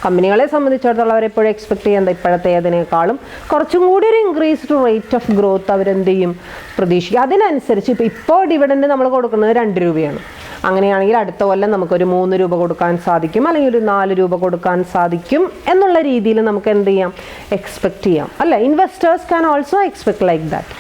കമ്പനികളെ സംബന്ധിച്ചിടത്തോളം അവരെപ്പോഴും എക്സ്പെക്ട് ചെയ്യുന്നത് ഇപ്പോഴത്തേതിനേക്കാളും കുറച്ചും കൂടി ഒരു ഇൻക്രീസ്ഡ് റേറ്റ് ഓഫ് ഗ്രോത്ത് അവരെന്ത് ചെയ്യും, പ്രതീക്ഷിക്കും. അതിനനുസരിച്ച് ഇപ്പോൾ ഡിവിഡൻഡ് നമ്മൾ കൊടുക്കുന്നത് 2 രൂപയാണ്. അങ്ങനെയാണെങ്കിൽ അടുത്ത കൊല്ലം നമുക്കൊരു 3 രൂപ കൊടുക്കാൻ സാധിക്കും, അല്ലെങ്കിൽ ഒരു 4 രൂപ കൊടുക്കാൻ സാധിക്കും എന്നുള്ള രീതിയിൽ നമുക്ക് എന്ത് ചെയ്യാം, എക്സ്പെക്റ്റ് ചെയ്യാം അല്ലേ? Investors can also expect like that.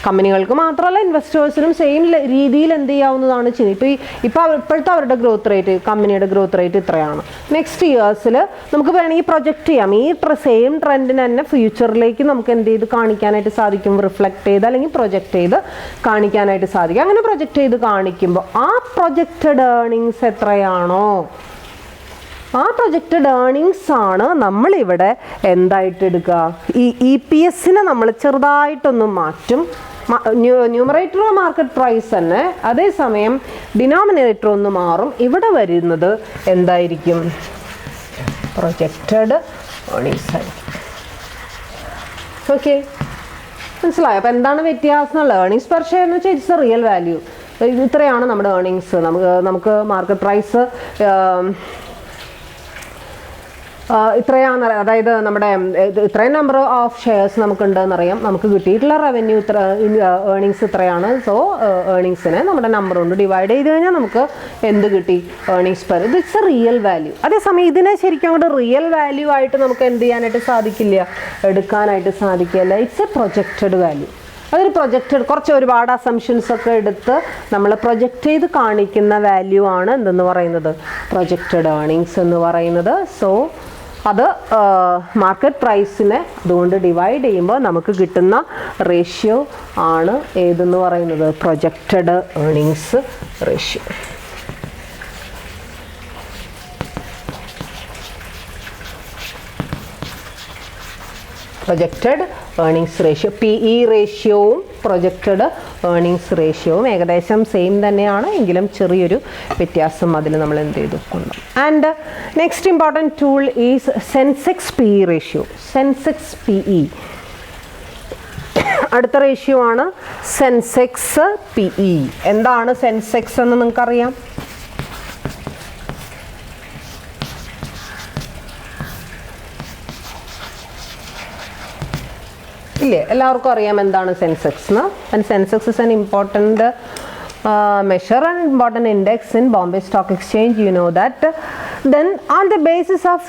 കമ്പനികൾക്ക് മാത്രമല്ല ഇൻവെസ്റ്റേഴ്സിനും സെയിം രീതിയിൽ എന്ത് ചെയ്യാവുന്നതാണ് ചെയ്യുന്നത്. ഇപ്പോഴത്തെ അവരുടെ ഗ്രോത്ത് റേറ്റ്, കമ്പനിയുടെ ഗ്രോത്ത് റേറ്റ് ഇത്രയാണ്. നെക്സ്റ്റ് ഇയേഴ്സിൽ നമുക്ക് വേണമെങ്കിൽ പ്രൊജക്റ്റ് ചെയ്യാം. ഈ സെയിം ട്രെൻഡിന് തന്നെ ഫ്യൂച്ചറിലേക്ക് നമുക്ക് എന്ത് ചെയ്ത് കാണിക്കാനായിട്ട് സാധിക്കും, റിഫ്ലക്റ്റ് ചെയ്ത് അല്ലെങ്കിൽ പ്രൊജക്റ്റ് ചെയ്ത് കാണിക്കാനായിട്ട് സാധിക്കും. അങ്ങനെ പ്രൊജക്റ്റ് ചെയ്ത് കാണിക്കുമ്പോൾ ആ പ്രൊജക്റ്റഡ് ഏർണിങ്സ് എത്രയാണോ ആ പ്രൊജക്റ്റഡ് ഏർണിങ്സ് ആണ് നമ്മളിവിടെ എന്തായിട്ട് എടുക്കുക, ഈ EPS നമ്മൾ ചെറുതായിട്ടൊന്ന് മാറ്റും. ന്യൂമറേറ്റർ മാർക്കറ്റ് പ്രൈസ് തന്നെ, അതേസമയം ഡിനോമിനേറ്റർ ഒന്ന് മാറും. ഇവിടെ വരുന്നത് എന്തായിരിക്കും, പ്രൊജക്റ്റഡ് ഏർണിങ്സ് ആയിരിക്കും. ഓക്കെ, മനസ്സിലായോ? അപ്പോൾ എന്താണ് വ്യത്യാസം? ഏർണിങ്സ് പെർ ഷെയർ എന്ന് വെച്ചാൽ ഇറ്റ്സ് എ റിയൽ വാല്യൂ. ഇത്രയാണ് നമ്മുടെ ഏർണിങ്സ്. നമുക്ക് മാർക്കറ്റ് പ്രൈസ് ഇത്രയാണ്, അതായത് നമ്മുടെ ഇത്രയും നമ്പർ ഓഫ് ഷെയർസ് നമുക്കുണ്ടെന്നറിയാം. നമുക്ക് കിട്ടിയിട്ടുള്ള റവന്യൂ ഇത്ര, ഏർണിങ്സ് ഇത്രയാണ്. സോ ഏർണിങ്സിനെ നമ്മുടെ നമ്പർ കൊണ്ട് ഡിവൈഡ് ചെയ്ത് കഴിഞ്ഞാൽ നമുക്ക് എന്ത് കിട്ടി, ഏർണിങ്സ് പെർ. ഇത് ഇറ്റ്സ് എ റിയൽ വാല്യൂ. അതേസമയം ഇതിനെ ശരിക്കും അങ്ങോട്ട് റിയൽ വാല്യൂ ആയിട്ട് നമുക്ക് എന്ത് ചെയ്യാനായിട്ട് സാധിക്കില്ല, എടുക്കാനായിട്ട് സാധിക്കില്ല. It's A projected value. അതൊരു പ്രൊജക്റ്റഡ്, കുറച്ച് ഒരുപാട് അസംഷൻസ് ഒക്കെ എടുത്ത് നമ്മൾ പ്രൊജക്റ്റ് ചെയ്ത് കാണിക്കുന്ന വാല്യൂ ആണ് എന്തെന്ന് പറയുന്നത്, പ്രൊജക്റ്റഡ് ഏർണിങ്സ് എന്ന് പറയുന്നത്. സോ അത് മാർക്കറ്റ് പ്രൈസിനെ അതുകൊണ്ട് ഡിവൈഡ് ചെയ്യുമ്പോൾ നമുക്ക് കിട്ടുന്ന റേഷ്യോ ആണ് ഏതെന്ന് പറയുന്നത്, projected earnings ratio. Projected earnings ratio, PE റേഷ്യോവും പ്രൊജക്റ്റഡ് ഏർണിങ്സ് റേഷ്യോവും ഏകദേശം സെയിം തന്നെയാണ്, എങ്കിലും ചെറിയൊരു വ്യത്യാസം അതിൽ നമ്മൾ എന്ത് ചെയ്തു കൊണ്ട്. And next important tool is Sensex PE ratio. Sensex PE അടുത്ത റേഷ്യോ ആണ് സെൻസെക്സ് PE. എന്താണ് സെൻസെക്സ് എന്ന് നിങ്ങൾക്കറിയാം? ഇല്ലേ, എല്ലാവർക്കും അറിയാം എന്താണ് സെൻസെക്സ് എന്ന്. And Sensex is an important measure and important index in Bombay Stock Exchange. You know that. Then on the basis of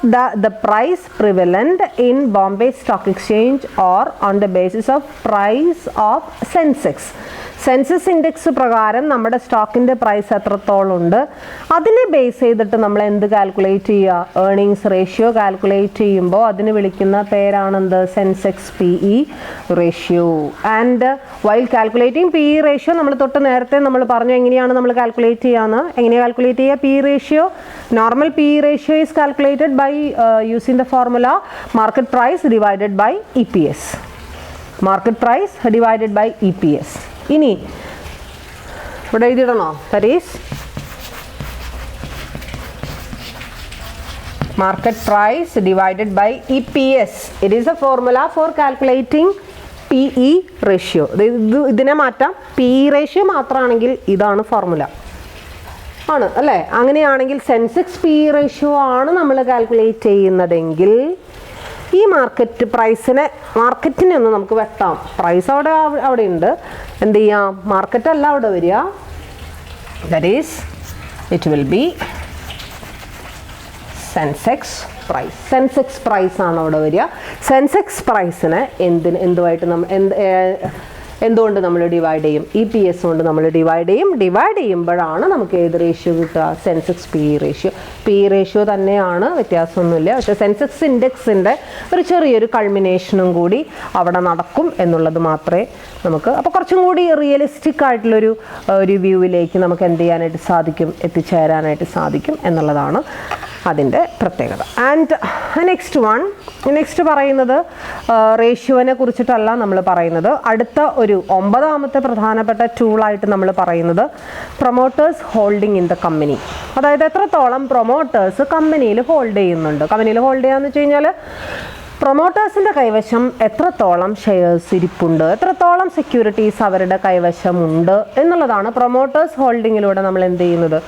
the price prevalent in Bombay Stock Exchange or on the basis of price of Sensex, census index പ്രകാരം നമ്മുടെ സ്റ്റോക്കിൻ്റെ പ്രൈസ് എത്രത്തോളം ഉണ്ട് അതിനെ ബേസ് ചെയ്തിട്ട് നമ്മൾ എന്ത് കാൽക്കുലേറ്റ് ചെയ്യുക, ഏർണിങ്സ് റേഷ്യോ കാൽക്കുലേറ്റ് ചെയ്യുമ്പോൾ അതിന് വിളിക്കുന്ന പേരാണെന്ത്, Sensex PE ratio. And while calculating PE ratio നമ്മൾ തൊട്ട് നേരത്തെ നമ്മൾ പറഞ്ഞു എങ്ങനെയാണ് നമ്മൾ കാൽക്കുലേറ്റ് ചെയ്യാന്ന്. എങ്ങനെയാണ് കാൽക്കുലേറ്റ് ചെയ്യുക PE ratio? Normal PE ratio is calculated by using the formula market price divided by EPS. Market price divided by EPS. ഇനി ഇവിടെ എഴുതിയിടണോ? That is market price divided by EPS. It is a formula for calculating PE ratio. ഇതിനെ മാറ്റാം. PE ratio മാത്രമാണെങ്കിൽ ഇതാണ് ഫോർമുല ആണ് അല്ലേ? അങ്ങനെയാണെങ്കിൽ സെൻസെക്സ് PE ratio ആണ് നമ്മൾ കാൽക്കുലേറ്റ് ചെയ്യുന്നതെങ്കിൽ ഈ മാർക്കറ്റ് പ്രൈസിനെ, മാർക്കറ്റിനെ ഒന്ന് നമുക്ക് വെട്ടാം. പ്രൈസ് അവിടെ ഉണ്ട്, എന്ത് ചെയ്യാം, മാർക്കറ്റല്ല അവിടെ വരിക. That is it will be Sensex price. Sensex price ആണ് അവിടെ വരിക. സെൻസെക്സ് പ്രൈസിനെ എന്തുമായിട്ട് എന്തുകൊണ്ട് നമ്മൾ ഡിവൈഡ് ചെയ്യും? EPS കൊണ്ട് നമ്മൾ ഡിവൈഡ് ചെയ്യും. ഡിവൈഡ് ചെയ്യുമ്പോഴാണ് നമുക്ക് ഏത് റേഷ്യോ കിട്ടുക? Sensex PE ratio. PE ratio തന്നെയാണ്, വ്യത്യാസമൊന്നുമില്ല. പക്ഷേ സെൻസെക്സ് ഇൻഡെക്സിൻ്റെ ഒരു ചെറിയൊരു കൾമിനേഷനും കൂടി അവിടെ നടക്കും എന്നുള്ളത് മാത്രമേ നമുക്ക്, അപ്പോൾ കുറച്ചും കൂടി റിയലിസ്റ്റിക് ആയിട്ടുള്ളൊരു വ്യൂവിലേക്ക് നമുക്ക് എന്ത് ചെയ്യാനായിട്ട് സാധിക്കും, എത്തിച്ചേരാനായിട്ട് സാധിക്കും എന്നുള്ളതാണ് അതിൻ്റെ പ്രത്യേകത. ആൻഡ് നെക്സ്റ്റ് പറയുന്നത് റേഷ്യോനെ കുറിച്ചിട്ടല്ല നമ്മൾ പറയുന്നത്. അടുത്ത ഒരു 9ാമത്തെ പ്രധാനപ്പെട്ട ടൂളായിട്ട് നമ്മൾ പറയുന്നത് promoters holding in the company. അതായത് എത്രത്തോളം പ്രൊമോട്ടേഴ്സ് കമ്പനിയിൽ ഹോൾഡ് ചെയ്യുന്നുണ്ട്. കമ്പനിയിൽ ഹോൾഡ് ചെയ്യാന്ന് വെച്ച് കഴിഞ്ഞാൽ പ്രൊമോട്ടേഴ്സിൻ്റെ കൈവശം എത്രത്തോളം ഷെയർസ് ഇരിപ്പുണ്ട്, എത്രത്തോളം സെക്യൂരിറ്റീസ് അവരുടെ കൈവശമുണ്ട് എന്നുള്ളതാണ് പ്രൊമോട്ടേഴ്സ് ഹോൾഡിങ്ങിലൂടെ നമ്മൾ എന്ത് ചെയ്യുന്നത്,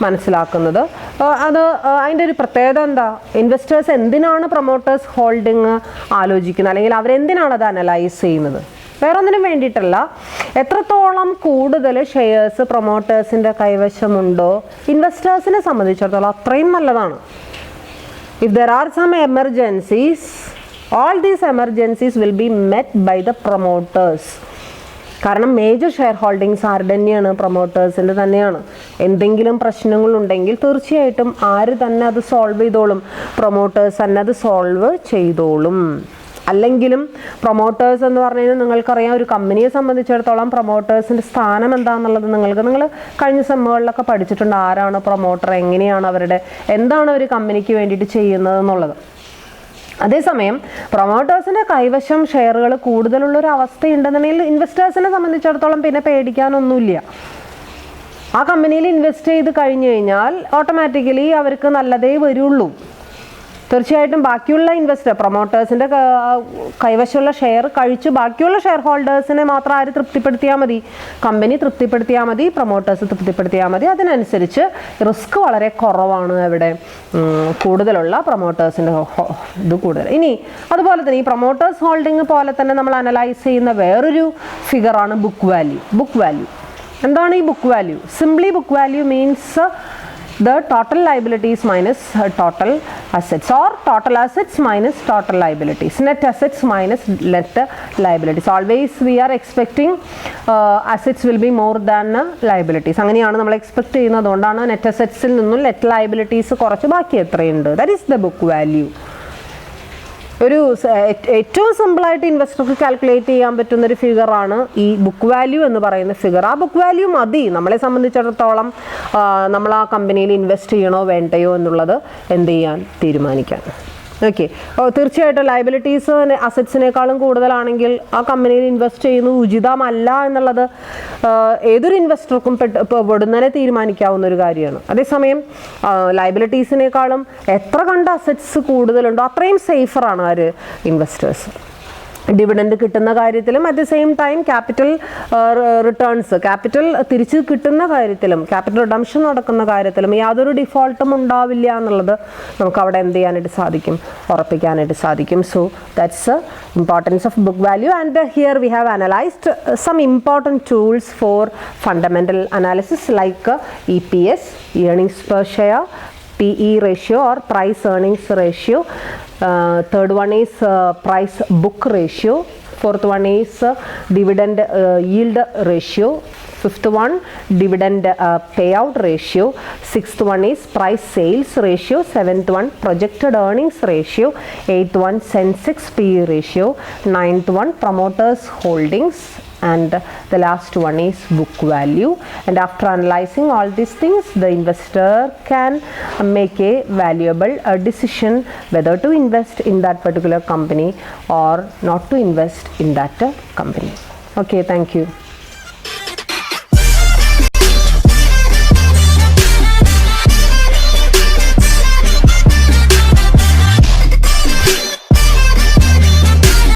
മനസ്സിലാക്കുന്നത്. അതിൻ്റെ ഒരു പ്രത്യേകത എന്താ? ഇൻവെസ്റ്റേഴ്സ് എന്തിനാണ് പ്രൊമോട്ടേഴ്സ് ഹോൾഡിങ് ആലോചിക്കുന്നത്, അല്ലെങ്കിൽ അവരെന്തിനാണ് അത് അനലൈസ് ചെയ്യുന്നത്? വേറെ ഒന്നിനും വേണ്ടിയിട്ടല്ല. എത്രത്തോളം കൂടുതൽ ഷെയർസ് പ്രൊമോട്ടേഴ്സിൻ്റെ കൈവശമുണ്ടോ ഇൻവെസ്റ്റേഴ്സിനെ സംബന്ധിച്ചിടത്തോളം അത്രയും നല്ലതാണ്. If there are some emergencies, all these emergencies will be met by the promoters. കാരണം മേജർ ഷെയർ ഹോൾഡിങ്സ് ആരുടെ തന്നെയാണ്? പ്രൊമോട്ടേഴ്സിൻ്റെ തന്നെയാണ്. എന്തെങ്കിലും പ്രശ്നങ്ങളുണ്ടെങ്കിൽ തീർച്ചയായിട്ടും ആര് തന്നെ അത് സോൾവ് ചെയ്തോളും? പ്രൊമോട്ടേഴ്സ് തന്നെ അത് സോൾവ് ചെയ്തോളും. അല്ലെങ്കിലും പ്രൊമോട്ടേഴ്സ് എന്ന് പറഞ്ഞു കഴിഞ്ഞാൽ നിങ്ങൾക്കറിയാം, ഒരു കമ്പനിയെ സംബന്ധിച്ചിടത്തോളം പ്രൊമോട്ടേഴ്സിൻ്റെ സ്ഥാനം എന്താണെന്നുള്ളത് നിങ്ങൾ കഴിഞ്ഞ സെമ്മുകളിലൊക്കെ പഠിച്ചിട്ടുണ്ട്. ആരാണ് പ്രൊമോട്ടർ, എങ്ങനെയാണ് അവരുടെ, എന്താണ് ഒരു കമ്പനിക്ക് വേണ്ടിയിട്ട് ചെയ്യുന്നത് എന്നുള്ളത്. അതേസമയം പ്രൊമോട്ടേഴ്സിൻ്റെ കൈവശം ഷെയറുകൾ കൂടുതലുള്ളൊരു അവസ്ഥയുണ്ടെന്നുണ്ടെങ്കിൽ ഇൻവെസ്റ്റേഴ്സിനെ സംബന്ധിച്ചിടത്തോളം പിന്നെ പേടിക്കാനൊന്നുമില്ല. ആ കമ്പനിയിൽ ഇൻവെസ്റ്റ് ചെയ്ത് കഴിഞ്ഞു കഴിഞ്ഞാൽ ഓട്ടോമാറ്റിക്കലി അവർക്ക് നല്ലതേ വരുള്ളൂ. തീർച്ചയായിട്ടും ബാക്കിയുള്ള പ്രൊമോട്ടേഴ്സിൻ്റെ കൈവശമുള്ള ഷെയർ കഴിച്ച് ബാക്കിയുള്ള ഷെയർ ഹോൾഡേഴ്സിനെ മാത്രം ആര് തൃപ്തിപ്പെടുത്തിയാൽ മതി? കമ്പനി തൃപ്തിപ്പെടുത്തിയാൽ മതി, പ്രൊമോട്ടേഴ്സ് തൃപ്തിപ്പെടുത്തിയാൽ മതി. അതിനനുസരിച്ച് റിസ്ക് വളരെ കുറവാണ് അവിടെ കൂടുതലുള്ള പ്രൊമോട്ടേഴ്സിൻ്റെ ഇത് കൂടുതൽ. ഇനി അതുപോലെ തന്നെ ഈ പ്രൊമോട്ടേഴ്സ് ഹോൾഡിംഗ് പോലെ തന്നെ നമ്മൾ അനലൈസ് ചെയ്യുന്ന വേറൊരു ഫിഗറാണ് ബുക്ക് വാല്യൂ. ബുക്ക് വാല്യൂ എന്താണ് ഈ book value? Simply book value means the total liabilities minus total assets, or total assets minus total liabilities, net assets minus net liabilities. Always we are expecting assets will be more than liabilities. അങ്ങനെയാണ് നമ്മൾ എക്സ്പെക്ട് ചെയ്യുന്നത്. അതുകൊണ്ടാണ് നെറ്റ് അസറ്റ്സിൽ നിന്നും നെറ്റ് ലയബിലിറ്റീസ് കുറച്ച് ബാക്കി എത്രയുണ്ട്, that is the book value. ഒരു ഏറ്റവും സിമ്പിളായിട്ട് ഇൻവെസ്റ്റർക്ക് കാൽക്കുലേറ്റ് ചെയ്യാൻ പറ്റുന്നൊരു ഫിഗറാണ് ഈ ബുക്ക് വാല്യൂ എന്ന് പറയുന്ന ഫിഗർ. ആ ബുക്ക് വാല്യൂ മതി നമ്മളെ സംബന്ധിച്ചിടത്തോളം നമ്മൾ ആ കമ്പനിയിൽ ഇൻവെസ്റ്റ് ചെയ്യണോ വേണ്ടയോ എന്നുള്ളത് എന്ത് ചെയ്യാൻ തീരുമാനിക്കാൻ. ഓക്കെ, തീർച്ചയായിട്ടും ലയബിലിറ്റീസ് അസറ്റ്സിനേക്കാളും കൂടുതലാണെങ്കിൽ ആ കമ്പനിയിൽ ഇൻവെസ്റ്റ് ചെയ്യുന്നത് ഉചിതമല്ല എന്നുള്ളത് ഏതൊരു ഇൻവെസ്റ്റർക്കും പെടുന്നതിനെ തീരുമാനിക്കാവുന്ന ഒരു കാര്യമാണ്. അതേസമയം ലയബിലിറ്റീസിനേക്കാളും എത്ര കണ്ട അസറ്റ്സ് കൂടുതലുണ്ടോ അത്രയും സേഫറാണ് ആര്? ഇൻവെസ്റ്റേഴ്സ്. ഡിവിഡൻഡ് കിട്ടുന്ന കാര്യത്തിലും at the same time capital returns, capital തിരിച്ച് കിട്ടുന്ന കാര്യത്തിലും ക്യാപിറ്റൽ റിഡംഷൻ നടക്കുന്ന കാര്യത്തിലും യാതൊരു ഡിഫോൾട്ടും ഉണ്ടാവില്ല എന്നുള്ളത് നമുക്ക് അവിടെ എന്ത് ചെയ്യാനായിട്ട് സാധിക്കും? ഉറപ്പിക്കാനായിട്ട് സാധിക്കും. So that's importance of book value. And here we have analysed some important tools for fundamental analysis like EPS, earnings per share, PE ratio or price earnings ratio. Third one is price book ratio. Fourth one is dividend yield ratio. Fifth one, dividend payout ratio. Sixth one is price sales ratio. Seventh one, projected earnings ratio. Eighth one, Sensex PE ratio. Ninth one, promoters holdings. And the last one is book value. And after analyzing all these things, the investor can make a valuable decision whether to invest in that particular company or not to invest in that company. Okay, thank you.